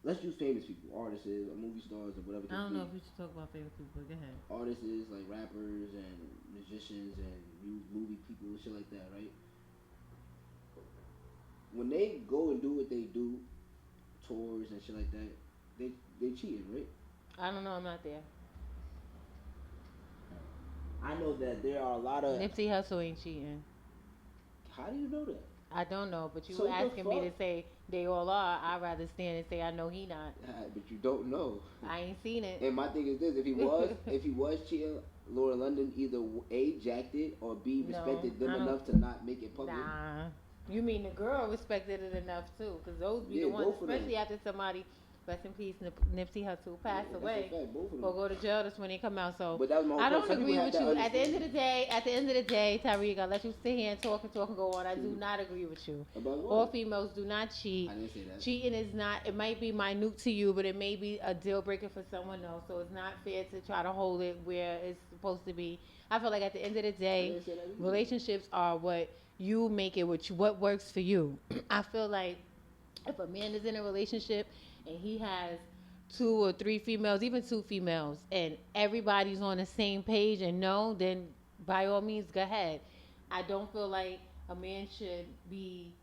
let's use famous people, artists, or movie stars, or whatever. I don't know if we should talk about favorite people. Go ahead. Artists like rappers and musicians and movie people and shit like that, right? When they go and do what they do, tours and shit like that, they they cheating, right? I don't know. I'm not there. I know that there are a lot of. Nipsey Hussle ain't cheating. How do you know that? I don't know, but you So were what the asking me to fuck? say they all are. I'd rather stand and say I know he not. But you don't know. I ain't seen it. And my thing is this: if he was cheating, Laura London either A jacked it or B No, respected them I don't- enough to not make it public. Nah. You mean the girl respected it enough too? Because those be Yeah, the ones, both of them. especially after somebody, rest in peace, Nipsey Hussle passed Yeah, that's away a fact, both of them. or go to jail. That's when they come out. So But that was my whole I point. don't Some agree people with have you. that At the end of understanding. the day, Tyreek, I let you sit here and talk and go on. I do Mhm. not agree with you. About what? All females do not cheat. I didn't say that. Cheating is not. It might be minute to you, but it may be a deal breaker for someone else. So it's not fair to try to hold it where it's supposed to be. I feel like at the end of the I day, didn't say that either. relationships are what you make it, what works for you. I feel like if a man is in a relationship and he has two or three females, even two females, and everybody's on the same page and no, then by all means, go ahead. I don't feel like a man should be,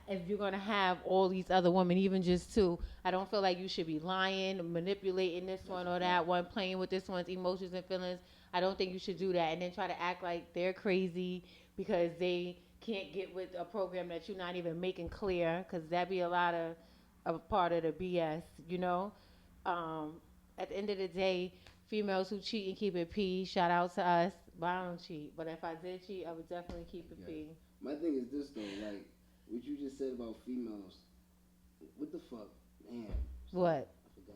if you're going to have all these other women, even just two, I don't feel like you should be lying, manipulating this one or that one, playing with this one's emotions and feelings. I don't think you should do that and then try to act like they're crazy because they can't get with a program that you're not even making clear, because that be a part of the BS, you know. At the end of the day, females who cheat and keep it P, shout out to us. But I don't cheat. But if I did cheat, I would definitely keep it P. My thing is this though, like what you just said about females. What the fuck, man? What? I forgot.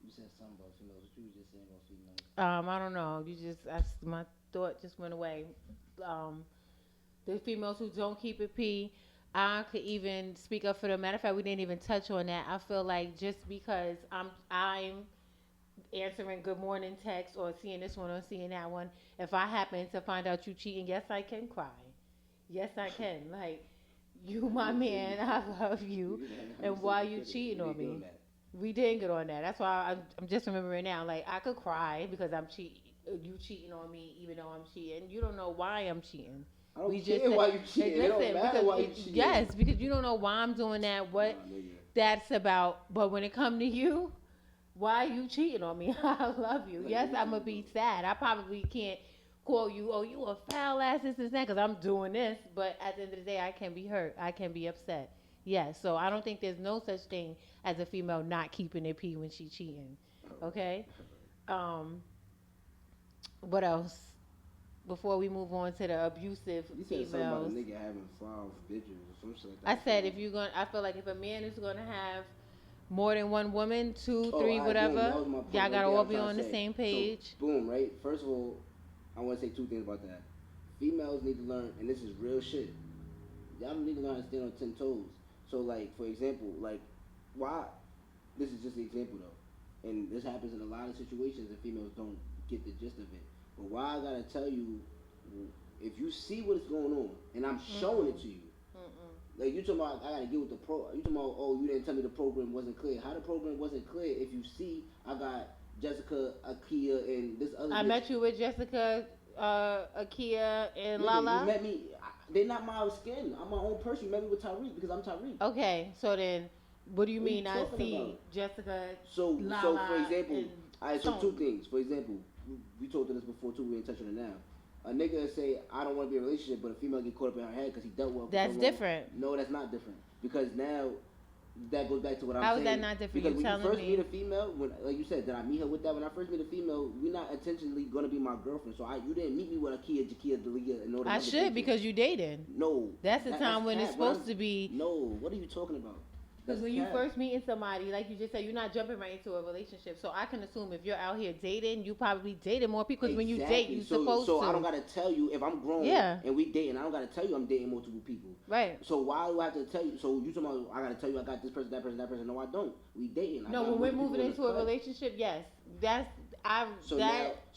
You said something about females. What you was just saying about females? I don't know. My thought just went away. Um, the females who don't keep it P, I could even speak up for them. Matter of fact, we didn't even touch on that. I feel like just because I'm answering good morning text or seeing this one or seeing that one, if I happen to find out you cheating, yes, I can cry. Yes, I can. Like, you, my man, I love you, and why you cheating on me? We didn't get on that. That's why I'm just remembering now. Like, I could cry because you cheating on me, even though I'm cheating. You don't know why I'm cheating. I don't We care just said- why you cheating. It don't Listen, matter because why you cheating. yes, because you don't know why I'm doing that. What Nah, nigga. that's about. But when it come to you, why you cheating on me? I love you. Yes, I'm gonna be sad. I probably can't call you, oh, you a foul ass, this and that, because I'm doing this. But at the end of the day, I can be hurt. I can be upset. Yes, so I don't think there's no such thing as a female not keeping it P when she cheating. Okay. What else? Before we move on to the abusive You said something about a females, nigga having 5 bitches or some shit like I that. said if you're gonna, I feel like if a man is gonna have more than one woman, two, Oh, three, alright, boom, whatever, that was my point y'all right gotta there. all I'm be trying on to the say. same page. So, boom, right? First of all, I want to say 2 things about that. Females need to learn, and this is real shit. Y'all need to learn how to stand on 10 toes. So, like, for example, like, why? This is just an example though, and this happens in a lot of situations, and females don't get the gist of it. But why I gotta tell you, if you see what is going on, and I'm showing it to you. Like, you talking about, I gotta get with the pro. You talking about, oh, you didn't tell me the program wasn't clear. How the program wasn't clear if you see I got Jessica, Akia, and this other I bitch. met you with Jessica, Akia, and Nigga, Lala. You met me. They're not my skin. I'm my own person. You met me with Tyreek because I'm Tyreek. Okay, so then, what do you What are mean? you I talking see about? Jessica. So Lala for example, and alright, so Stone. 2 things. For example, we talked to this before too. We ain't touching it now. A nigga say I don't want to be in a relationship, but a female get caught up in her head because he dealt with. That's her wrong. different. No, that's not different because now that goes back to what I'm How saying. is that not different? Because You when you telling first me- meet a female, when like you said, did I meet her with that? When I first meet a female, we're not intentionally gonna be my girlfriend. So you didn't meet me with Akia, Jakia, Dalia, and all that. I should because you dating. No. That's the time when it's cap. What supposed to be. No, what are you talking about? Because That's when you cap. first meeting somebody, like you just said, you're not jumping right into a relationship. So I can assume if you're out here dating, you probably dated more people. Because when you date, Exactly. you're so, supposed so to. I don't gotta tell you if I'm grown Yeah. and we dating. I don't gotta tell you I'm dating multiple people. Right. So why do I have to tell you? So you talking about I gotta tell you I got this person, that person, that person? No, I don't. We dating. I No, got when we're multiple moving people into a in the cut. relationship, yes, that's So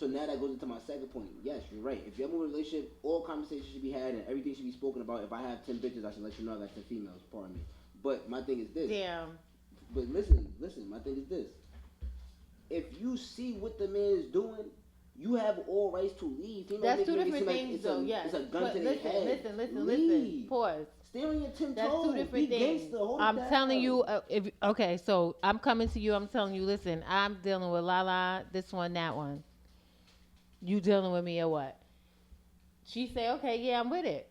now that goes into my second point. Yes, you're right. If you're moving a relationship, all conversations should be had and everything should be spoken about. If I have 10 bitches, I should let you know I got 10 females. Pardon me. But my thing is this. damn. But listen. My thing is this: if you see what the man is doing, you have all rights to leave. Females That's two make it different seem like things, though. Yes, it's a gun but to their listen, head. listen. Leave. Pause. Stay on your 10 That's toes. two different Be things. gangster. Hold it I'm telling down. you, if okay, so I'm coming to you. I'm telling you, listen, I'm dealing with Lala, this one, that one. You dealing with me or what? She say, okay, yeah, I'm with it.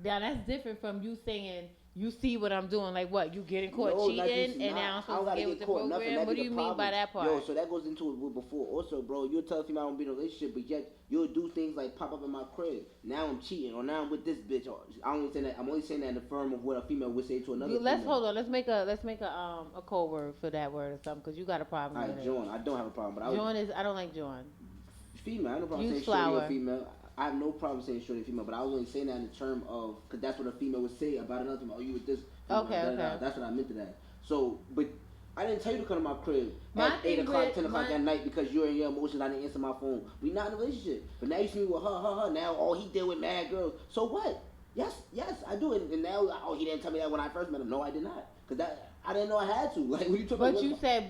Now that's different from you saying you see what I'm doing. Like what? You getting caught No, not cheating, just and now not. I'm I don't supposed to gotta get with get the caught. Nothing. program? That What be do the you mean by problem. that part? Yo, so that goes into it before. Also, bro, you'll tell a female I don't be in a relationship, but yet you'll do things like pop up in my crib. Now I'm cheating, or now I'm with this bitch. Or, I only saying that. I'm only saying that in the firm of what a female would say to another Let's female. hold on. Let's make a code word for that word or something because you got a problem All with right, it. John. I don't have a problem, but I don't like John. female. I have no problem Use saying shorty or flower. female. I have no problem saying shorty or female, but I was only saying that in the term of because that's what a female would say about another female. Oh, you with this? Female, Okay, okay. That's what I meant to that. So, but I didn't tell you to come to my crib My at 8 thing o'clock, with 10 o'clock my- at night because you're in your emotions. I didn't answer my phone. We not in a relationship, but now you see me with her. Now all he did with mad girls. So what? Yes, I do. And now, oh, he didn't tell me that when I first met him. No, I did not. Cause that I didn't know I had to. Like when you talking But about you said,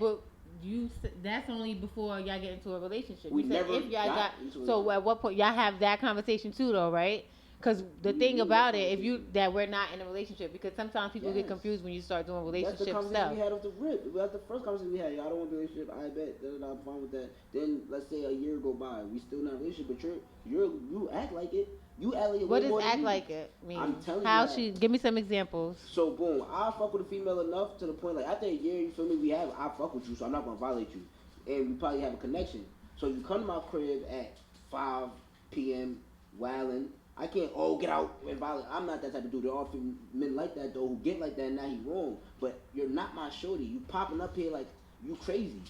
that's only before y'all get into a relationship. We You said never if y'all got got. into a So relationship. at what point y'all have that conversation too, though, right? Because the We thing knew about that it, if you conversation. that we're not in a relationship, because sometimes people get Yes. confused when you start doing That's the relationship conversation stuff. we had off the rip. That's the first conversation we had. Yo, I don't want a relationship. I bet. I'm fine with that. Then let's say a year go by. We still not in a relationship, but you act like it. You act like it. What way does more than act me. like it mean? I'm telling How you that. she? Give me some examples. So boom, I fuck with a female enough to the point like after a year, you feel me? I fuck with you, so I'm not gonna violate you, and we probably have a connection. So you come to my crib at 5 p.m. wildin'. I can't get out and violate. I'm not that type of dude. There are men like that though who get like that, and now he wrong. But you're not my shorty. You popping up here like you crazy.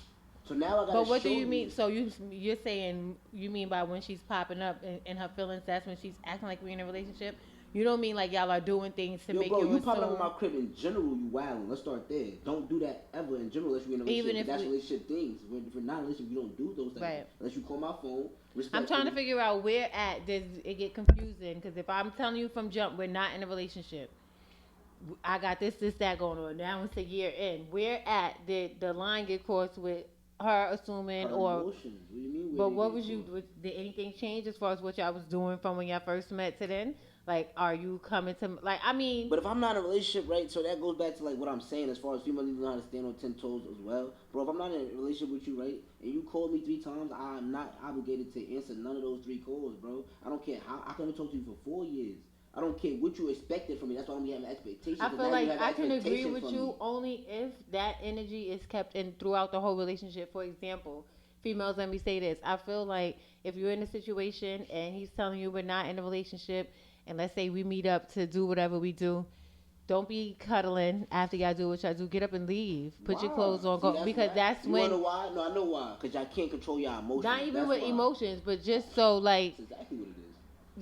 So now I gotta. But what do show you mean? So you're saying you mean by when she's popping up in her feelings, that's when she's acting like we're in a relationship? You don't mean like y'all are doing things to Yo, make bro, you you popping up assume. in my crib in general, you wildin'. Let's start there. Don't do that ever in general unless you're in a Even relationship. if That's we- relationship things. If we're not in a relationship, you don't do those things. Right. Unless you call my phone. I'm trying to figure out where at does it get confusing? Because if I'm telling you from jump, we're not in a relationship. I got this, that going on. Now it's a year in. Where at did the line get crossed with her assuming her or? emotions. What do you mean? But what was you? Did anything change as far as what y'all was doing from when y'all first met to then? Like, are you coming to like? I mean, But if I'm not in a relationship, right? So that goes back to like what I'm saying as far as females need to know how to stand on 10 toes as well, bro. If I'm not in a relationship with you, right, and you call me 3 times, I'm not obligated to answer none of those 3 calls, bro. I don't care how I can only talk to you for 4 years. I don't care what you expected from me. That's why I'm having expectations. I 'cause feel now you like have I can agree expectation with from you me. only if that energy is kept in throughout the whole relationship. For example, females, let me say this. I feel like if you're in a situation and he's telling you we're not in a relationship, and let's say we meet up to do whatever we do, don't be cuddling after y'all do what y'all do. Get up and leave. Put your Why? clothes on. See, Go because why. that's You when. wanna know why? No, I know why. Cause y'all can't control your emotions. Not even That's with why. emotions, but just so like. That's exactly what it is.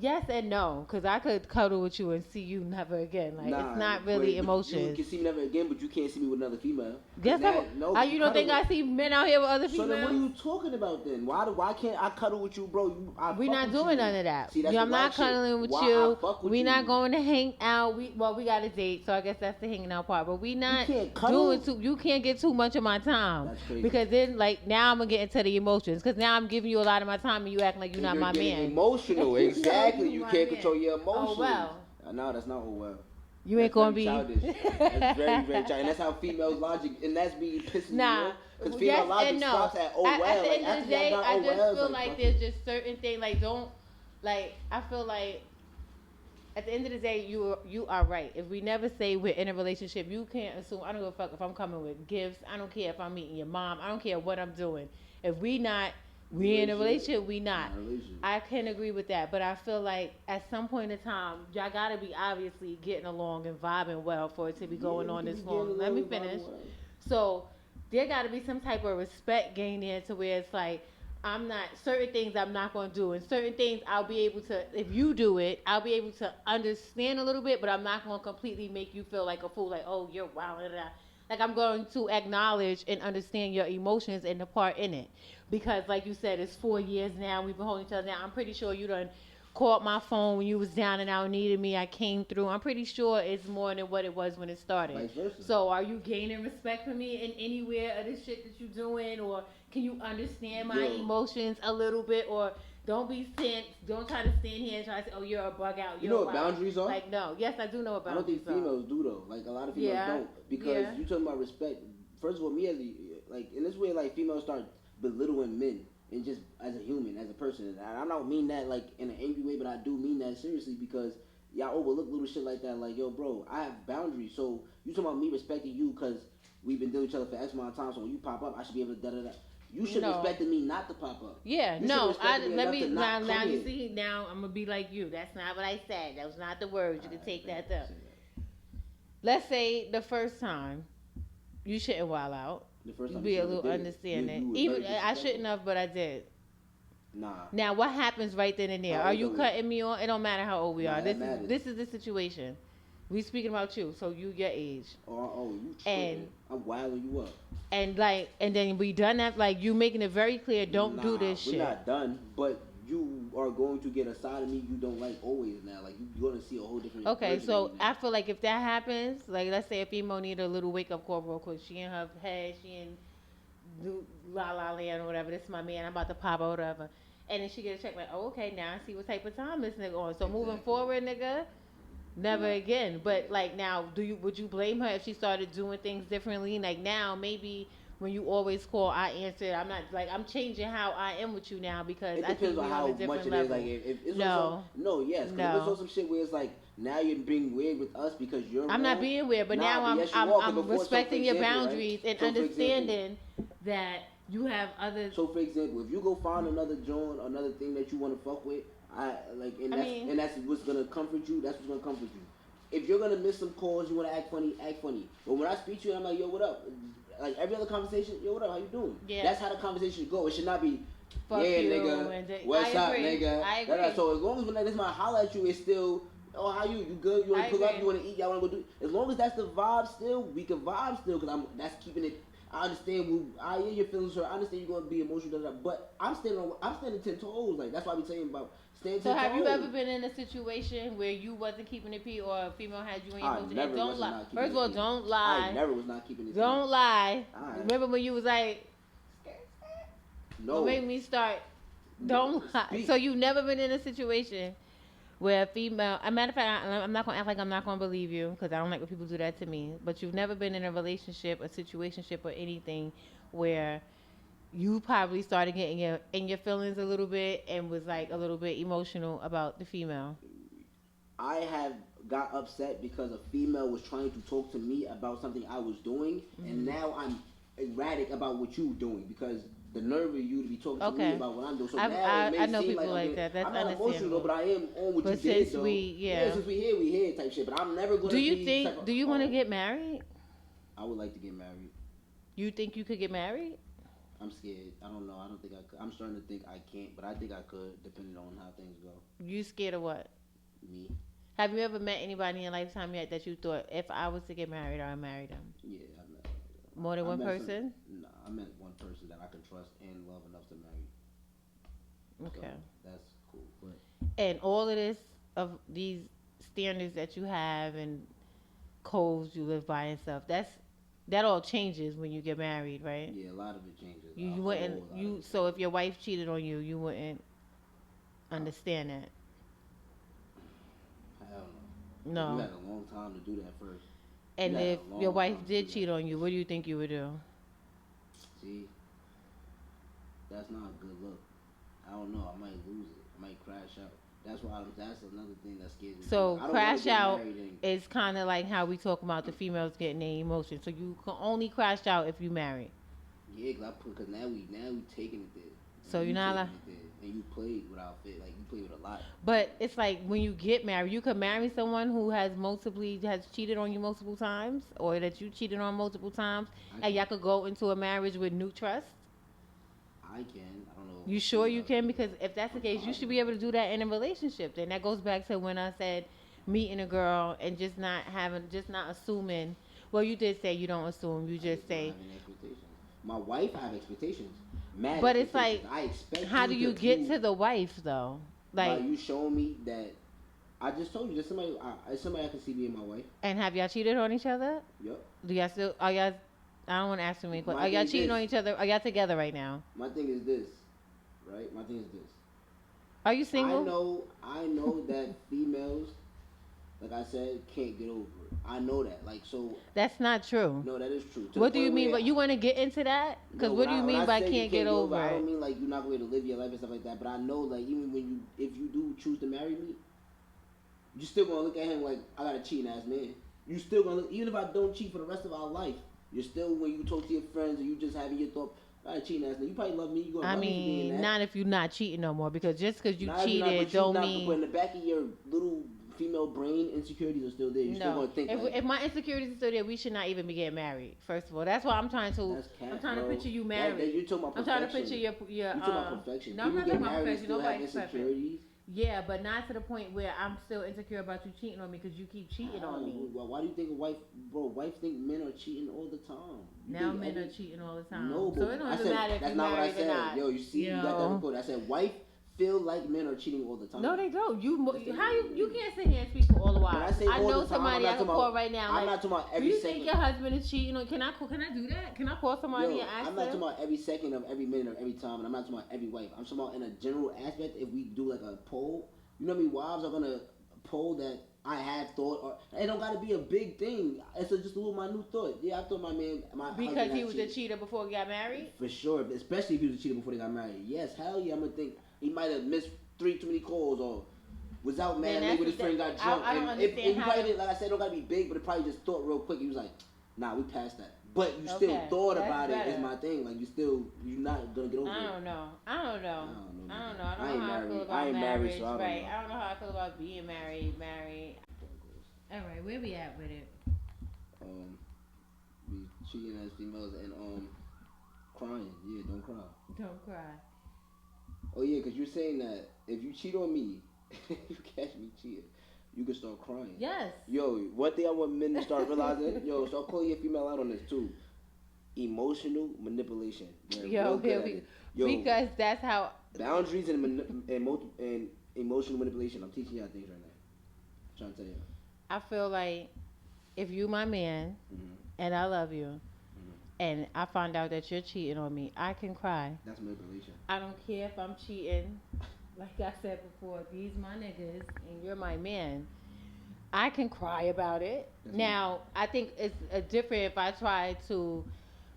Yes and no, because I could cuddle with you and see you never again. Like it's not really but emotions. You can see me never again, but you can't see me with another female. Guess That- no, you don't think I see men out here with other So females? then what are you talking about then? Why can't I cuddle with you, bro? We not doing none of that. See, that's I'm the not right shit. cuddling with Why you. I fuck with We you? not going to hang out. We got a date, so I guess that's the hanging out part. But we not can't cuddle? doing too. You can't get too much of my time. That's crazy. Because then, like now, I'm gonna get into the emotions. Because now I'm giving you a lot of my time, and you acting like you're not my getting man. emotional, exactly. You You my can't man. control your emotions. Oh well. No, that's not well. You ain't That's gonna very be. childish. That's very, very childish. And that's how females logic, and that's me pissing me Nah. off. Because Yes female logic and no. stops at oh At well. the Like end after of the day, y'all done I oh just well, feel it's like fuck there's it. just certain things like don't like. I feel like at the end of the day, you are right. If we never say we're in a relationship, you can't assume. I don't give a fuck if I'm coming with gifts. I don't care if I'm meeting your mom. I don't care what I'm doing. If we in a relationship, we not. I can agree with that, but I feel like at some point in time, y'all gotta be obviously getting along and vibing well for it to be going on this long. Let me finish. So there gotta be some type of respect gained in to where it's like I'm not certain things I'm not gonna do, and certain things I'll be able to. If you do it, I'll be able to understand a little bit, but I'm not gonna completely make you feel like a fool. Like, oh, you're wild. Like I'm going to acknowledge and understand your emotions and the part in it, because like you said, it's 4 years now. We've been holding each other down. I'm pretty sure you done called my phone when you was down and out needed me. I came through. I'm pretty sure it's more than what it was when it started. Vice versa. So are you gaining respect for me in anywhere of the shit that you doing, or can you understand my emotions a little bit, or don't try to stand here and try to say, oh, you're a bug out. You know what boundaries are? Like, no. Yes, I do know what boundaries are. I don't think females do though. Like a lot of females don't, because you talking about respect. First of all, me as in this way, like females start belittling men and just as a human, as a person. And I don't mean that like in an angry way, but I do mean that seriously, because y'all overlook little shit like that. Like, yo, bro, I have boundaries. So you talking about me respecting you because we've been dealing with each other for X amount of time. So when you pop up, I should be able to da da da. You should respect me not to pop up. Yeah, now you see, now I'm gonna be like you. That's not what I said. That was not the words. You can take that though. Let's say the first time you shouldn't wild out. The first time be a little understanding. Even I shouldn't have, but I did. Nah. Now what happens right then and there? Are you cutting me off? It don't matter how old we are. This is the situation. We speaking about you, so you your age. Oh, you tripping. I'm wilding you up. And then we done that. Like, you making it very clear. Don't do this shit. We're not done, but you are going to get a side of me you don't like always now. Like, you're going to see a whole different. Okay, so I feel like if that happens, like, let's say a female need a little wake up call real quick. She in her head, she in la la land or whatever. This is my man. I'm about to pop or whatever. And then she get a check like, oh, okay, now I see what type of time this nigga on. So moving forward, nigga. Never again. But like now, would you blame her if she started doing things differently? Like now, maybe when you always call, I answer. I'm not like I'm changing how I am with you now because it depends on how much it is. Like if it's yes, because if it's on some shit where it's like now you're being weird with us because you're. I'm not being weird, but now I'm respecting your boundaries and understanding that you have other. So for example, if you go find another joint, another thing that you want to fuck with. And that's what's gonna comfort you. That's what's gonna comfort you. If you're gonna miss some calls, you wanna act funny, act funny. But when I speak to you, I'm like, yo, what up? Like every other conversation, yo, what up? How you doing? Yeah. That's how the conversation should go. It should not be, fuck yeah, you, nigga. What's up, nigga? I agree. So as long as when this man holler at you, it's still, oh, how you? You good? You wanna pull up? You wanna eat? Y'all wanna go do? As long as that's the vibe still, we can vibe still. Cause that's keeping it. I understand. I hear your feelings hurt. I understand you're gonna be emotional, but I'm standing 10 toes. Like that's why we saying about. So have you ever been in a situation where you wasn't keeping it P or a female had you in your emotions? And don't lie. First of all, don't lie. I never was not keeping it. Don't lie. Remember when you was like, no. What made me start? Don't lie. So you've never been in a situation where a female. As a matter of fact, I'm not gonna act like I'm not gonna believe you because I don't like when people do that to me. But you've never been in a relationship, a situationship, or anything where you probably started getting in your feelings a little bit and was like a little bit emotional about the female. I have got upset because a female was trying to talk to me about something I was doing, and now I'm erratic about what you doing because the nerve of you to be talking to me about what I'm doing. So I know people like that. That's I'm not emotional, but I am on what you did. Since we here type shit. But I'm never gonna. Do you want to get married? I would like to get married. You think you could get married? I'm scared. I don't know. I don't think I could. I'm starting to think I can't, but I think I could, depending on how things go. You scared of what? Me. Have you ever met anybody in your lifetime yet that you thought, if I was to get married, I would marry them? Yeah, I met. More than one person? No, I met one person that I can trust and love enough to marry. Okay. So that's cool. But and all of this, of these standards that you have and codes you live by and stuff, that all changes when you get married, right? Yeah, a lot of it changes. You wouldn't. So if your wife cheated on you, you wouldn't understand that. Hell no. No. You had a long time to do that first. And if your wife did cheat on you, what do you think you would do? See, that's not a good look. I don't know. I might lose it. I might crash out. That's another thing that scares me. So crash out is kind of like how we talk about the females getting their emotions. So you can only crash out if you married. Yeah, because now we taking it there. So you're not allowed. And you played without fit, like you played with a lot. But it's like when you get married, you could marry someone who has cheated on you multiple times, or that you cheated on multiple times, and y'all could go into a marriage with new trust. I can. I don't know. You sure you can? Because if that's the case, you should be able to do that in a relationship. Then that goes back to when I said meeting a girl and just not assuming. Well, you did say you don't assume. You just say. My wife, I have expectations. But it's like, how do you get to the wife though? by Like, you showing me that I just told you that somebody I can see being my wife. and have y'all cheated on each other? Yup. Do y'all still? Are y'all? I don't want to ask too many questions. My Are y'all thing is cheating this. on each other? Are y'all together right now? My thing is this, right? My thing is this. Are you single? I know that females, like I said, can't get over it. I know that. Like so. That's not true. No, that is true. To the What do you point mean? where But you want to get into that? Because no, what do you when mean I by say you can't get over I it? don't mean like you're not going to live your life and stuff like that. But I know, like, even when if you do choose to marry me, you still gonna look at him like I got a cheating ass man. You still gonna look, even if I don't cheat for the rest of our life, you're still when you talk to your friends or you just having your thought. I got a cheating ass man. You probably love me. You gonna I love me for being mean, that. not if you're not cheating no more. Because just because you Not if you're cheated, but don't But mean in the back of your little female brain, insecurities are still there. You still no. gonna think If my insecurities are still there, we should not even be getting married. First of all, that's why I'm trying to. that's cat, I'm trying bro. to picture you married. You're talking about I'm perfection. trying to picture your. You talking about perfection. No, I'm People not get talking about married and perfection. still have Nobody's perfect. insecurities. Yeah, but not to the point where I'm still insecure about you cheating on me because you keep cheating on me. Why do you think wife think men are cheating all the time? Now men are cheating all the time. No, so it don't I even said, matter if that's you're not what I married or said. not. Yo, you see, you got that record. I said wife feel like men are cheating all the time. No, they don't. You do. can't sit here and speak for all the When I wives. say I all know the time, somebody I can call right now. I'm Like, not talking about do every you second. think your husband is cheating on? Can I do that? Can I call somebody and ask I'm not them? talking about every second of every minute of every time, and I'm not talking about every wife. I'm talking about in a general aspect. If we do like a poll, you know how many wives are gonna poll that I have thought, or it don't gotta be a big thing. It's just a little minute thought. Yeah, I thought my Because husband he was a cheater before he got married. for sure, especially if he was a cheater before they got married. Yes, hell yeah, I'm gonna think he might have missed too many calls or was out mad maybe with his friend got drunk. I don't and understand if how. probably didn't, like I said, it don't gotta be big, but it probably just thought real quick. He was like, nah, we passed that. But you still Okay, thought that's about better. it is my thing. Like you're not gonna get over it. I don't know. I don't know I ain't how I feel married. about I ain't marriage. married, so I don't Right. know. I don't know how I feel about being married. All right, where we at with it? We cheating as females and crying. Yeah, don't cry. Don't cry. Oh yeah, because you're saying that if you cheat on me, you catch me cheating, you can start crying. Yes. Yo, one thing I want men to start realizing, start calling your female out on this too. Emotional manipulation. Because that's how boundaries and emotional manipulation. I'm teaching y'all things right now. I'm trying to tell you. I feel like if you my man and I love you and I find out that you're cheating on me, I can cry. That's manipulation. I don't care if I'm cheating. Like I said before, these my niggas and you're my man. I can cry about it. Now, I think it's different if I try to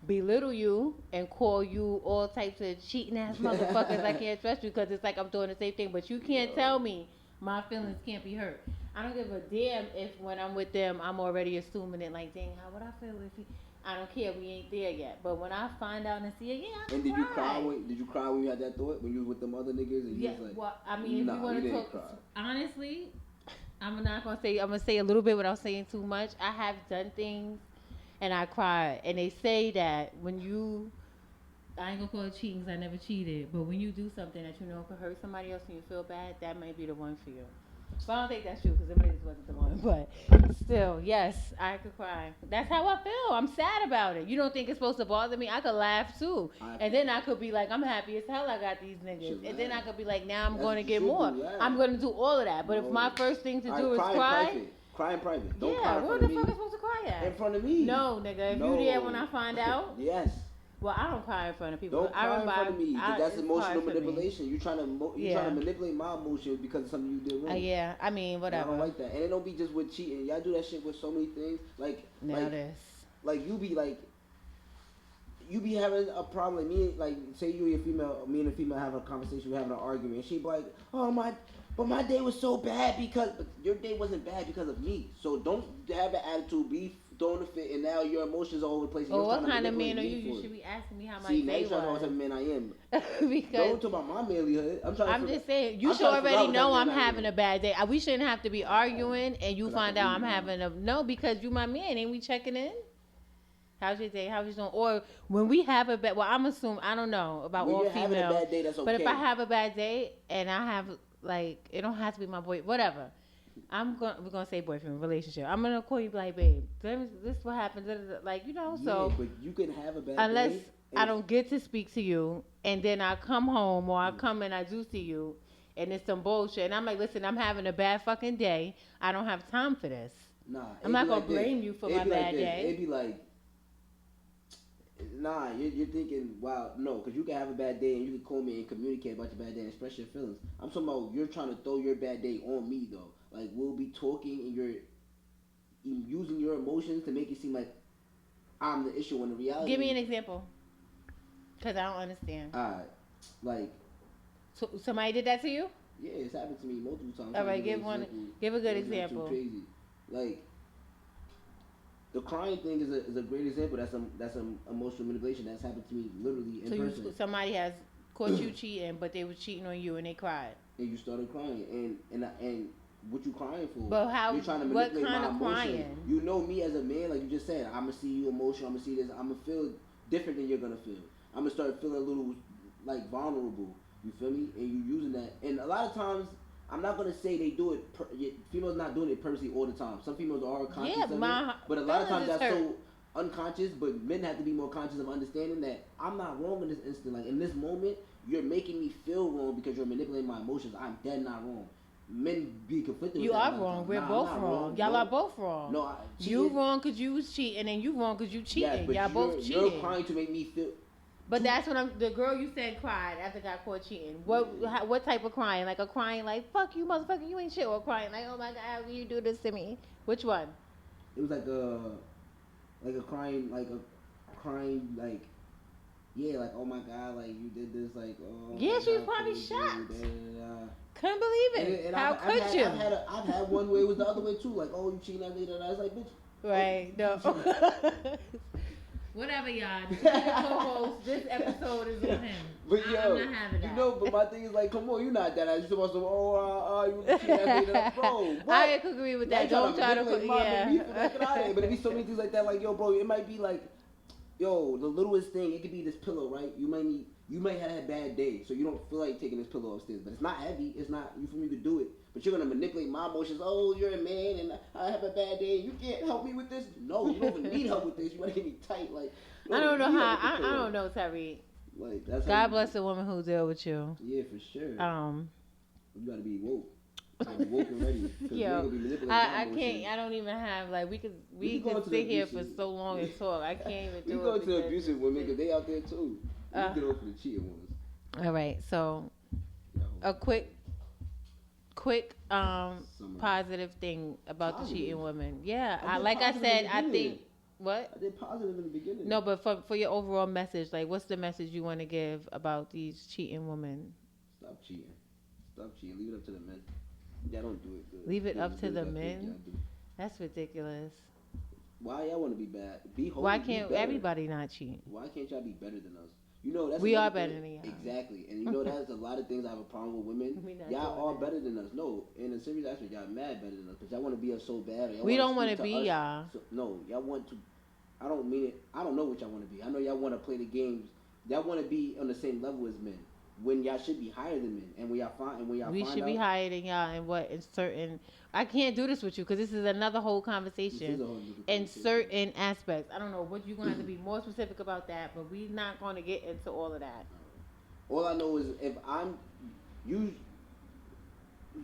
belittle you and call you all types of cheating ass motherfuckers. I can't trust you because it's like I'm doing the same thing. But you can't tell me my feelings can't be hurt. I don't give a damn if when I'm with them, I'm already assuming it. Like, dang, how would I feel if he? I don't care. We ain't there yet. But when I find out and see it, yeah, and did you cry when you had that thought when you was with them other niggas? And you was like, well, I mean, if you want to talk, cry. honestly, I'm not gonna say. I'm gonna say a little bit without saying too much. I have done things, and I cried. And they say that when you, I ain't gonna call it cheating because I never cheated. But when you do something that you know could hurt somebody else and you feel bad, that may be the one for you. But I don't think that's true because it wasn't the one. But still, yes, I could cry. That's how I feel. I'm sad about it. You don't think it's supposed to bother me? I could laugh too. And then I could be like, I'm happy as hell I got these niggas. And then I could be like, now I'm going to get more. I'm going to do all of that. But if my first thing to do is cry. Cry in private. Don't cry in where front of the me. fuck is supposed to cry at? In front of me. No, nigga. If you there when I find out. Yes. Well, I don't cry in front of people. Don't cry in front of me. That's emotional manipulation. You're trying to manipulate my emotions because of something you did wrong. Yeah, I mean, whatever. I don't like that. And it don't be just with cheating. Y'all do that shit with so many things. Like you be having a problem. Say you and your female, me and a female have a conversation, we're having an argument. And she be like, but my day was so bad but your day wasn't bad because of me. So don't have an attitude, be throwing a fit, and now your emotions are all over the place. Well, what kind of man are you? You should be asking me how my day was. See, now you're trying to know what type of man I am. Because don't talk about my manlyhood. I'm just saying, you should already know I'm having a bad day. We shouldn't have to be arguing, and you find out I'm having because you my man. Ain't we checking in? How's your day? How's you doing? Or when we have a bad, I don't know about all females. When you're having a bad day, that's okay. But if I have a bad day and I have it don't have to be my boy, whatever. We're gonna say boyfriend relationship. I'm gonna call you like, babe, this is what happened. So. But you can have a bad unless day. I don't get to speak to you, and then I come home or I come and I do see you, and it's some bullshit. And I'm like, listen, I'm having a bad fucking day. I don't have time for this. Nah, I'm not gonna blame you for my bad day. It'd be like, nah, you're thinking, wow, no, because you can have a bad day and you can call me and communicate about your bad day and express your feelings. I'm talking about you're trying to throw your bad day on me though. Like we'll be talking and you're using your emotions to make it seem like I'm the issue when the reality. Give me an example, cause I don't understand. Alright, like. So, somebody did that to you? Yeah, it's happened to me multiple times. All right, give one. Give a good example. Too crazy. Like the crying thing is a great example. That's some emotional manipulation that's happened to me literally in person. Somebody has caught you cheating, but they was cheating on you and they cried. And you started crying, and what you crying for? But how? You're trying to What manipulate kind my of emotion. crying? You know me as a man, like you just said. I'm gonna see you emotional. I'm gonna see this. I'm gonna feel different than you're gonna feel. I'm gonna start feeling a little like vulnerable. You feel me? And you using that. And a lot of times, I'm not gonna say they do it. Females not doing it purposely all the time. Some females are conscious of it, but a lot of times that's so unconscious. But men have to be more conscious of understanding that I'm not wrong in this instant. Like in this moment, you're making me feel wrong because you're manipulating my emotions. I'm dead not wrong. Men be conflicted. You with that are wrong. We're nah, both wrong. Y'all are both wrong. No, you wrong because you was cheating, and you wrong because you cheating. Y'all both cheating. You're trying to make me feel. But that's what I'm. The girl you said cried after got caught cheating. What type of crying? Like a crying like "fuck you, motherfucker, you ain't shit," or crying like "oh my god, how can you do this to me"? Which one? It was like a crying like yeah, like oh my god, like you did this, like oh. Yeah, she was probably shocked. Couldn't believe it. How could you? I've had one where it was the other way too, like oh you cheating at me, and I was like bitch. Right. No. Whatever, y'all. This episode is on him. But I'm not having that. You know, but my thing is like, come on, you're not that. You're supposed to, you cheating, bro. What? I agree with that. Don't try to put, yeah. But it be so many things like that, like, yo, bro, it might be like, yo, the littlest thing, it could be this pillow, right? You might have had a bad day, so you don't feel like taking this pillow upstairs, but it's not heavy. It's not, you feel me to do it. But you're gonna manipulate my emotions. Oh, you're a man, and I have a bad day. You can't help me with this. No, you don't even need help with this. You wanna get me tight, like. I don't know how. I don't know, Tariq. Like that's. God bless the woman who deal with you. Yeah, for sure. You gotta be woke. Woke and ready. Yo, I can't. I don't even have like we could sit here for so long and talk. I can't even do it. We go to abusive women because they out there too. We get over the cheating ones. All right, so a quick positive thing about the cheating women. Yeah, like I said, I think what I did positive in the beginning. No, but for your overall message, like what's the message you want to give about these cheating women? Stop cheating. Leave it up to the men. Y'all don't do it good. Leave it up to the men? That's ridiculous. Why y'all want to be bad? Be holy. Why can't everybody not cheat? Why can't y'all be better than us? You know that's we are better than y'all. Exactly, and you know that's a lot of things I have a problem with women. Y'all are better than us. No, in a serious aspect, y'all mad better than us because y'all want to be us so bad. We don't want to be y'all. So, no, y'all want to. I don't mean it. I don't know what y'all want to be. I know y'all want to play the games. Y'all want to be on the same level as men. When y'all should be higher than men, and when y'all find we should be higher than y'all, and what in certain. I can't do this with you because this is another whole conversation. In certain aspects, I don't know what you're gonna have to be more specific about that, but we're not gonna get into all of that. All I know is if you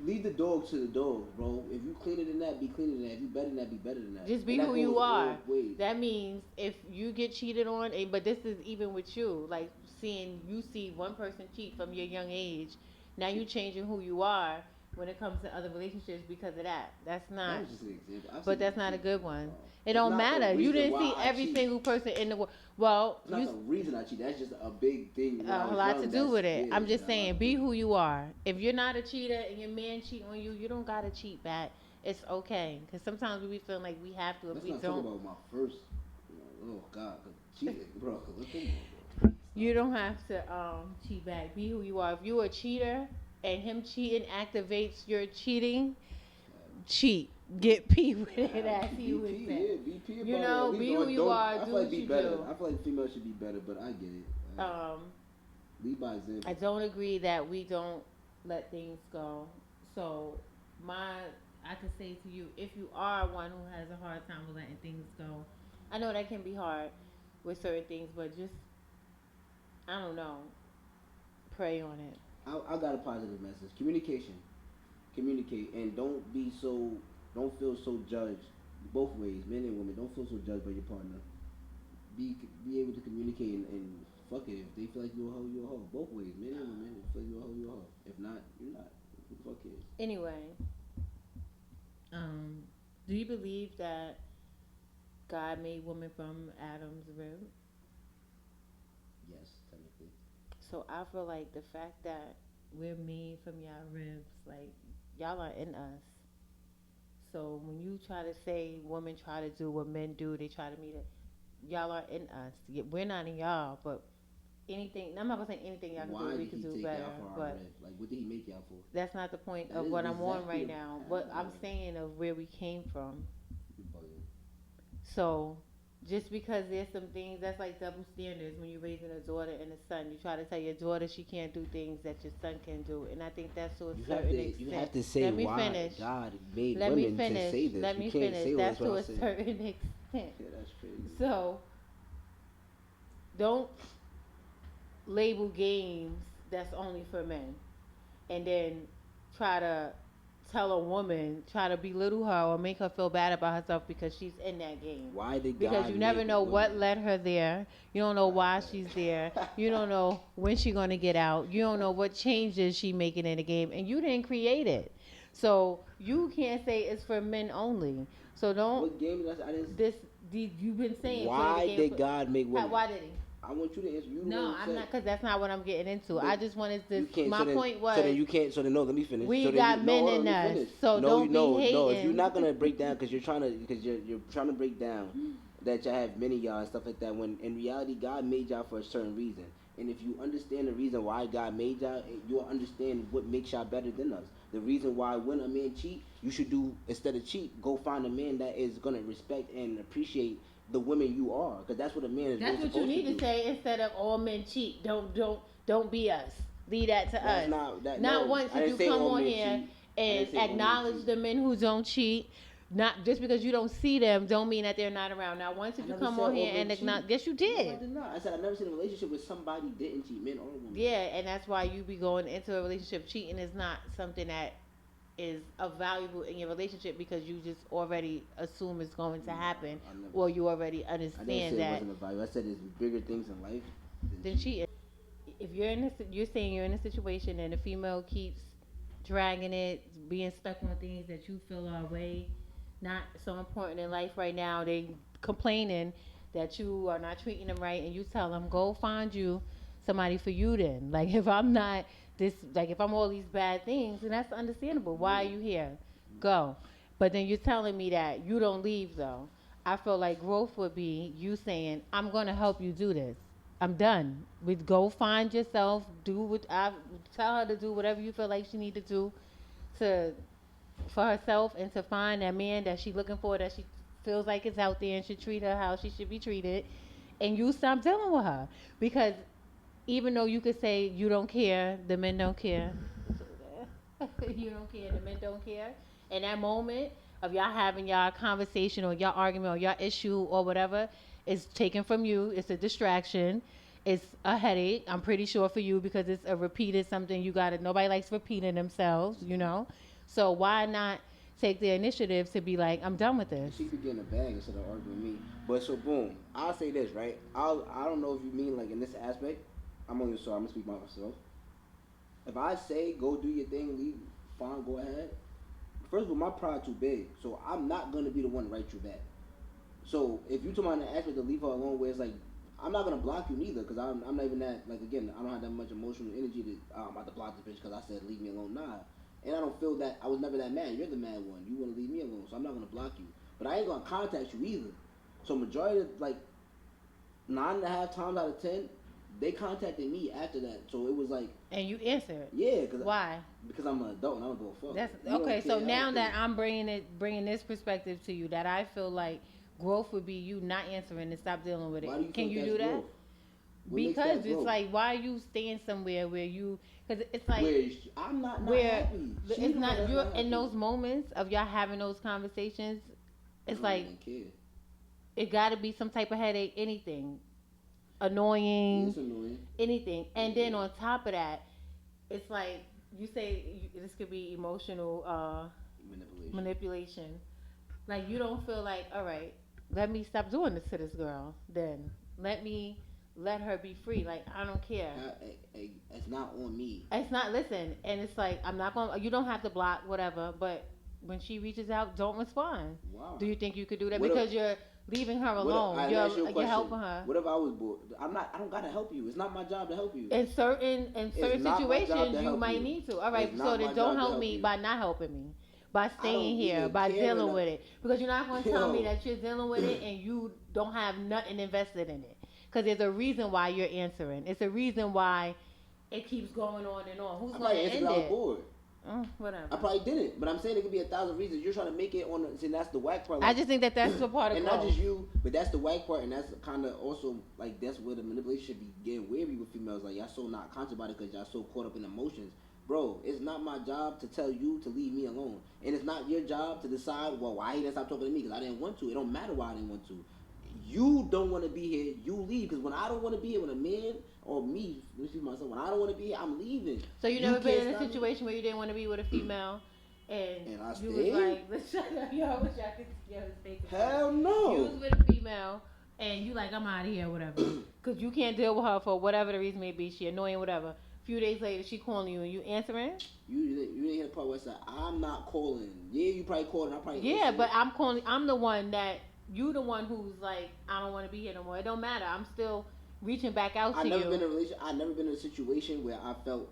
leave the dog to the dog, bro. If you cleaner than that, be cleaner than that. If you better than that, be better than that. Just be who you are. That means if you get cheated on, but this is even with you, like you see one person cheat from your young age, now you changing who you are when it comes to other relationships because of that. That's not. That was just an example. But that's not a good one. It don't matter. You didn't see every single person in the world. Well, it's not the reason I cheat. That's just a big thing. A lot to do with it. I'm just saying, be who you are. If you're not a cheater and your man cheat on you, you don't gotta cheat back. It's okay. Because sometimes we be feeling like we have to. If we don't. Talk about my first. Oh God, cheating, bro. You don't have to cheat back. Be who you are. If you're a cheater and him cheating activates your cheating, cheat. Get P with it, as he would say. Yeah, be P about you know, it. Be who you are. Do what you better. do. I feel like females should be better, but I get it. Lead by example. I don't agree that we don't let things go. So I could say to you, if you are one who has a hard time with letting things go, I know that can be hard with certain things, but just I don't know, pray on it. I got a positive message. Communication. Communicate and don't feel so judged both ways, men and women. Don't feel so judged by your partner. Be able to communicate and fuck it. If they feel like you're a hoe, you're a hoe. Both ways, men and women. If you feel like you're a hoe, you're a hoe. If not, you're not. Who the fuck cares? Anyway, um, do you believe that God made woman from Adam's rib? Yes, technically. So I feel like the fact that we're made from y'all ribs, like y'all are in us. So when you try to say women try to do what men do, they try to meet it. Y'all are in us. We're not in y'all, but anything. I'm not gonna say anything y'all can do. Why We did could he do take better, y'all for our but rib? Like, what did he make y'all for? that's not the point That of is what I'm on exactly right the- now. I But I'm know. saying of where we came from. You bugging. So just because there's some things that's like double standards when you're raising a daughter and a son. You try to tell your daughter she can't do things that your son can do, and I think that's to a certain extent. You have to say Let me why finish. God made Let me women to finish. say this. Let You me can't finish. say That's what to I'm a saying. certain extent. Yeah, that's crazy. So don't label games that's only for men, and then try to tell a woman, try to belittle her or make her feel bad about herself because she's in that game. Why did Because God you never make know what women? led her there. You don't know why she's there. You don't know when she's gonna get out. You don't know what changes she making in the game, and you didn't create it. So you can't say it's for men only. So don't What game did I say? I didn't. this. You've been saying put it Why again did for- God make women? Why did he? I want you to answer. You the one No, who I'm said- not, because that's not what I'm getting into. But I just wanted to. You can't. My so then, point was, So then you can't. So then no. Let me finish. we so then got you, men hold on, in let me us, finish. so no, don't no, be hating. no. If you're not gonna break down, because you're trying to break down that y'all have many y'all and stuff like that. When in reality, God made y'all for a certain reason. And if you understand the reason why God made y'all, you'll understand what makes y'all better than us. The reason why when a man cheat, you should do instead of cheat, go find a man that is gonna respect and appreciate the women you are, because that's what a man is. That's really what you supposed need to do. say instead of all men cheat. Don't be us. Leave that to That's us. not that. Not No, once I did didn't you say come all on men here cheat. I and didn't say all men acknowledge cheat. the men who don't cheat. Not just because you don't see them, don't mean that they're not around. Now, once if I you never come said on all here men and cheat. acknowledge, yes, you No, I did. did not. I said I've never seen a relationship where somebody didn't cheat, men or women. Yeah, and that's why you be going into a relationship. Cheating is not something that is of valuable in your relationship because you just already assume it's going to No, happen, I never or said- you already I didn't say understand it that. wasn't a value. I said there's bigger things in life Then cheating. If you're in this, you're saying you're in a situation and the female keeps dragging it, being stuck on things that you feel are way not so important in life right now. They complaining that you are not treating them right, and you tell them go find you somebody for you. Then, like if I'm not this, like if I'm all these bad things, then that's understandable. Why are you here? Go. But then you're telling me that you don't leave though. I feel like growth would be you saying, I'm going to help you do this. I'm done. We go find yourself, do what I tell her to do, whatever you feel like she need to do to for herself and to find that man that she's looking for that she feels like is out there and should treat her how she should be treated. And you stop dealing with her because even though you could say you don't care, the men don't care. You don't care, the men don't care. In that moment of y'all having y'all conversation or y'all argument or y'all issue or whatever, it's taken from you. It's a distraction. It's a headache. I'm pretty sure for you because it's a repeated something you got. Nobody likes repeating themselves, you know. So why not take the initiative to be like, I'm done with this. She could get in a bag instead of arguing with me. But so boom, I'll say this, right? I don't know if you mean like in this aspect. I'm only sorry, I'm gonna speak by myself. If I say go do your thing, leave, fine, go ahead. First of all, my pride too big, so I'm not gonna be the one to write you back. So if you told me to ask me to leave her alone, where it's like I'm not gonna block you neither, cause I'm not even that like again I don't have that much emotional energy to I'm about to block this bitch because I said leave me alone. Nah, and I don't feel that I was never that mad. You're the mad one. You want to leave me alone, so I'm not gonna block you. But I ain't gonna contact you either. So majority of like 9.5 times out of 10, they contacted me after that. So it was like And you answer. yeah, cause Why? because I'm an adult and I don't give a fuck. That's You don't okay. care, So I don't now care. that I'm bringing this perspective to you, that I feel like growth would be you not answering and stop dealing with it. Why do you Can think you that's do that? growth? What makes Because that it's growth? like, why are you staying somewhere where you? Because it's like Where I'm not where happy. She's it's the not one that's you're not in happy. those moments of y'all having those conversations. It's I don't like even care. it got to be some type of headache, anything, annoying, It's annoying. anything, and then on top of that, it's like you say this could be emotional Manipulation. manipulation. Like you don't feel like, all right, let me stop doing this to this girl. Then let her be free. Like I don't care. It's not on me. It's not listen, and it's like I'm not going. You don't have to block whatever, but when she reaches out, don't respond. Wow. Do you think you could do that What because you're leaving her alone? You're helping her. What if I was bored? I'm not. I don't gotta help you. It's not my job to help you. In certain situations, you might need to. All right, It's so not then my don't job to help help me you. by not helping me, by staying here, even by care dealing enough. with it. Because you're not going to tell me Yo. that you're dealing with it and you don't have nothing invested in it. Because there's a reason why you're answering. It's a reason why it keeps going on and on. Who's I going probably to answered end because I was it? bored. Whatever. I probably didn't, but I'm saying it could be 1,000 reasons. You're trying to make it on. And that's the whack part. I just think that that's the part of and growth. not just you, but that's the whack part, and that's kind of also like that's where the manipulation should be getting weary with females. Like y'all so not conscious about it because y'all so caught up in emotions. Bro, it's not my job to tell you to leave me alone, and it's not your job to decide well why he didn't stop talking to me because I didn't want to. It don't matter why I didn't want to. You don't want to be here, you leave. Because when I don't want to be here, when a man or me, myself, when I don't want to be here, I'm leaving. So you never been in a situation where you didn't want to be with a female, and I you stayed? was like, let's shut up, yo, I wish I could see his face. Hell no. You was with a female, and you like, I'm out of here, whatever, because you can't deal with her for whatever the reason may be. She annoying, whatever. A few days later, she calling you, and you answering. You didn't hear the part where I said, I'm not calling. Yeah, you probably called, and I probably Yeah, listened. but I'm calling. I'm the one that you the one who's like, I don't want to be here no more. It don't matter. I'm still reaching back out to I you. never been in a relation. I never been in a situation where I felt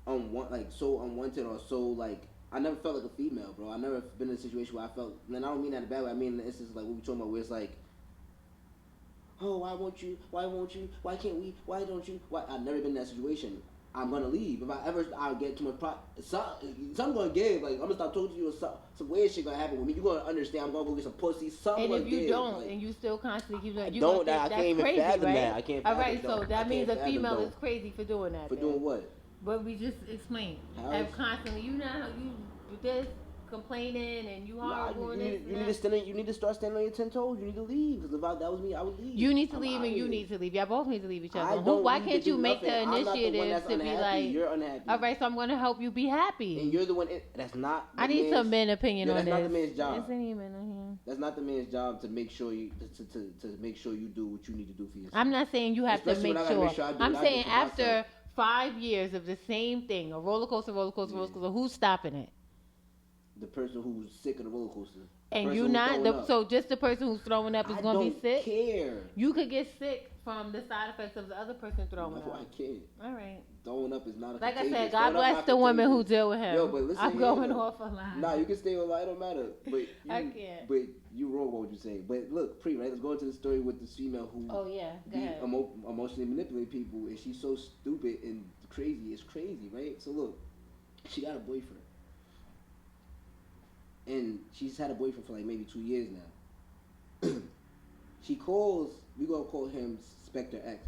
so unwanted or so like I never felt like a female, bro. I never been in a situation where I felt, and I don't mean that in a bad way. I mean in the instance like what we talking about, where it's like, oh, why won't you? Why won't you? Why can't we? Why don't you? Why? I've never been in that situation. I'm gonna leave. If I get too much something gonna give. Like I'm gonna stop talking to you, or some weird shit gonna happen with me. You gonna understand? I'm gonna go get some pussy. Something And gonna if you give. don't, Like, and you still constantly keep doing, you don't. gonna think I that's can't even crazy, fathom right? that. I can't. All Fathom, right, so don't. I that means can't a fathom, female don't. is crazy for doing that. For then. doing what? But we just explained. How And is- constantly, you know how you this complaining and you horrible and this. You need to start standing on your 10 toes. You need to leave. Because if that was me, I would leave. You need to I'm leave outta and you here. need to leave. Y'all both need to leave each I other. don't Why need can't to you do make nothing. the I'm not the one initiative that's to be unhappy. like, You're unhappy. all right, so I'm going to help you be happy. And you're the one. That's not. I need some men opinion on that's this. not the man's job. Isn't he men on here? That's not the man's job to make sure you to make sure you do what you need to do for yourself. I'm not saying you have Especially to when make I gotta sure. make sure I do I'm what I do saying for after myself. 5 years of the same thing, a roller coaster, roller coaster, roller coaster, who's stopping it? The person who's sick of the roller coaster. And person you who's not throwing the, up. so just the person who's throwing up is I going to be don't sick. care. You could get sick from the side effects of the other person throwing No, I up. can't. All right. Throwing up is not a Like I contagious. said, God Throwing up bless not the women who contagious. deal with him. Yo, but listen I'm here, going though. off a line. Nah, you can stay online. It don't matter. But you, I can't. But you wrong what you saying. But look, right? Let's go into the story with this female who Oh yeah, go ahead. emotionally manipulate people, and she's so stupid and crazy. It's crazy, right? So look, she got a boyfriend, and she's had a boyfriend for like maybe 2 years now. She calls. We gonna call him Spectre X.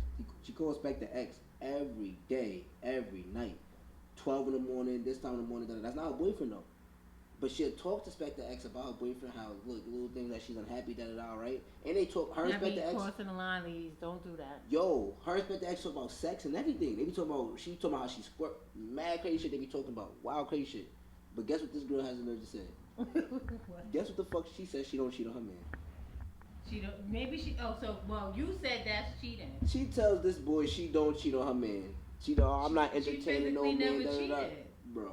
She calls Spectre X every day, every night, 12 in the morning, this time in the morning. That's not her boyfriend though. But she'll talk to Spectre X about her boyfriend, how look little things that she's unhappy, right? And they talk. Her and That be Spectre X. crossing the line, ladies. Don't do that. Yo, her and Spectre X talk about sex and everything. They be talking about. She talking about how she squirt, mad crazy shit. They be talking about wild crazy shit. But guess what this girl has the nerve to say? What? Guess what the fuck she says? She don't cheat on her man. She don't. Maybe she. Oh, so well, you said that's cheating. She tells this boy she don't cheat on her man. She don't. I'm not She entertaining no physically man. never cheated. Bro,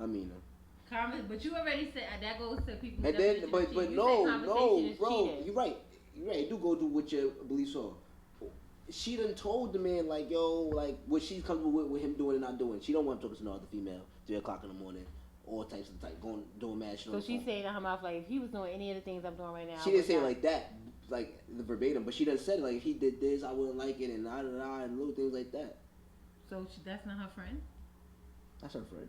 I mean. Comment, but you already said that goes to people. And then, but You said no, conversation is bro, cheating. you're right. You're right. Do go do what your beliefs are. She done told the man like, yo, like what she's comfortable with him doing and not doing. She don't want to talk to no other female 3:00 in the morning, all types of going doing mad shit. So she's saying out her mouth like, if he was doing any of the things I'm doing right now, She didn't say it like that, like the verbatim, but she done said it like if he did this, I wouldn't like it, and and little things like that. So that's not her friend. That's her friend.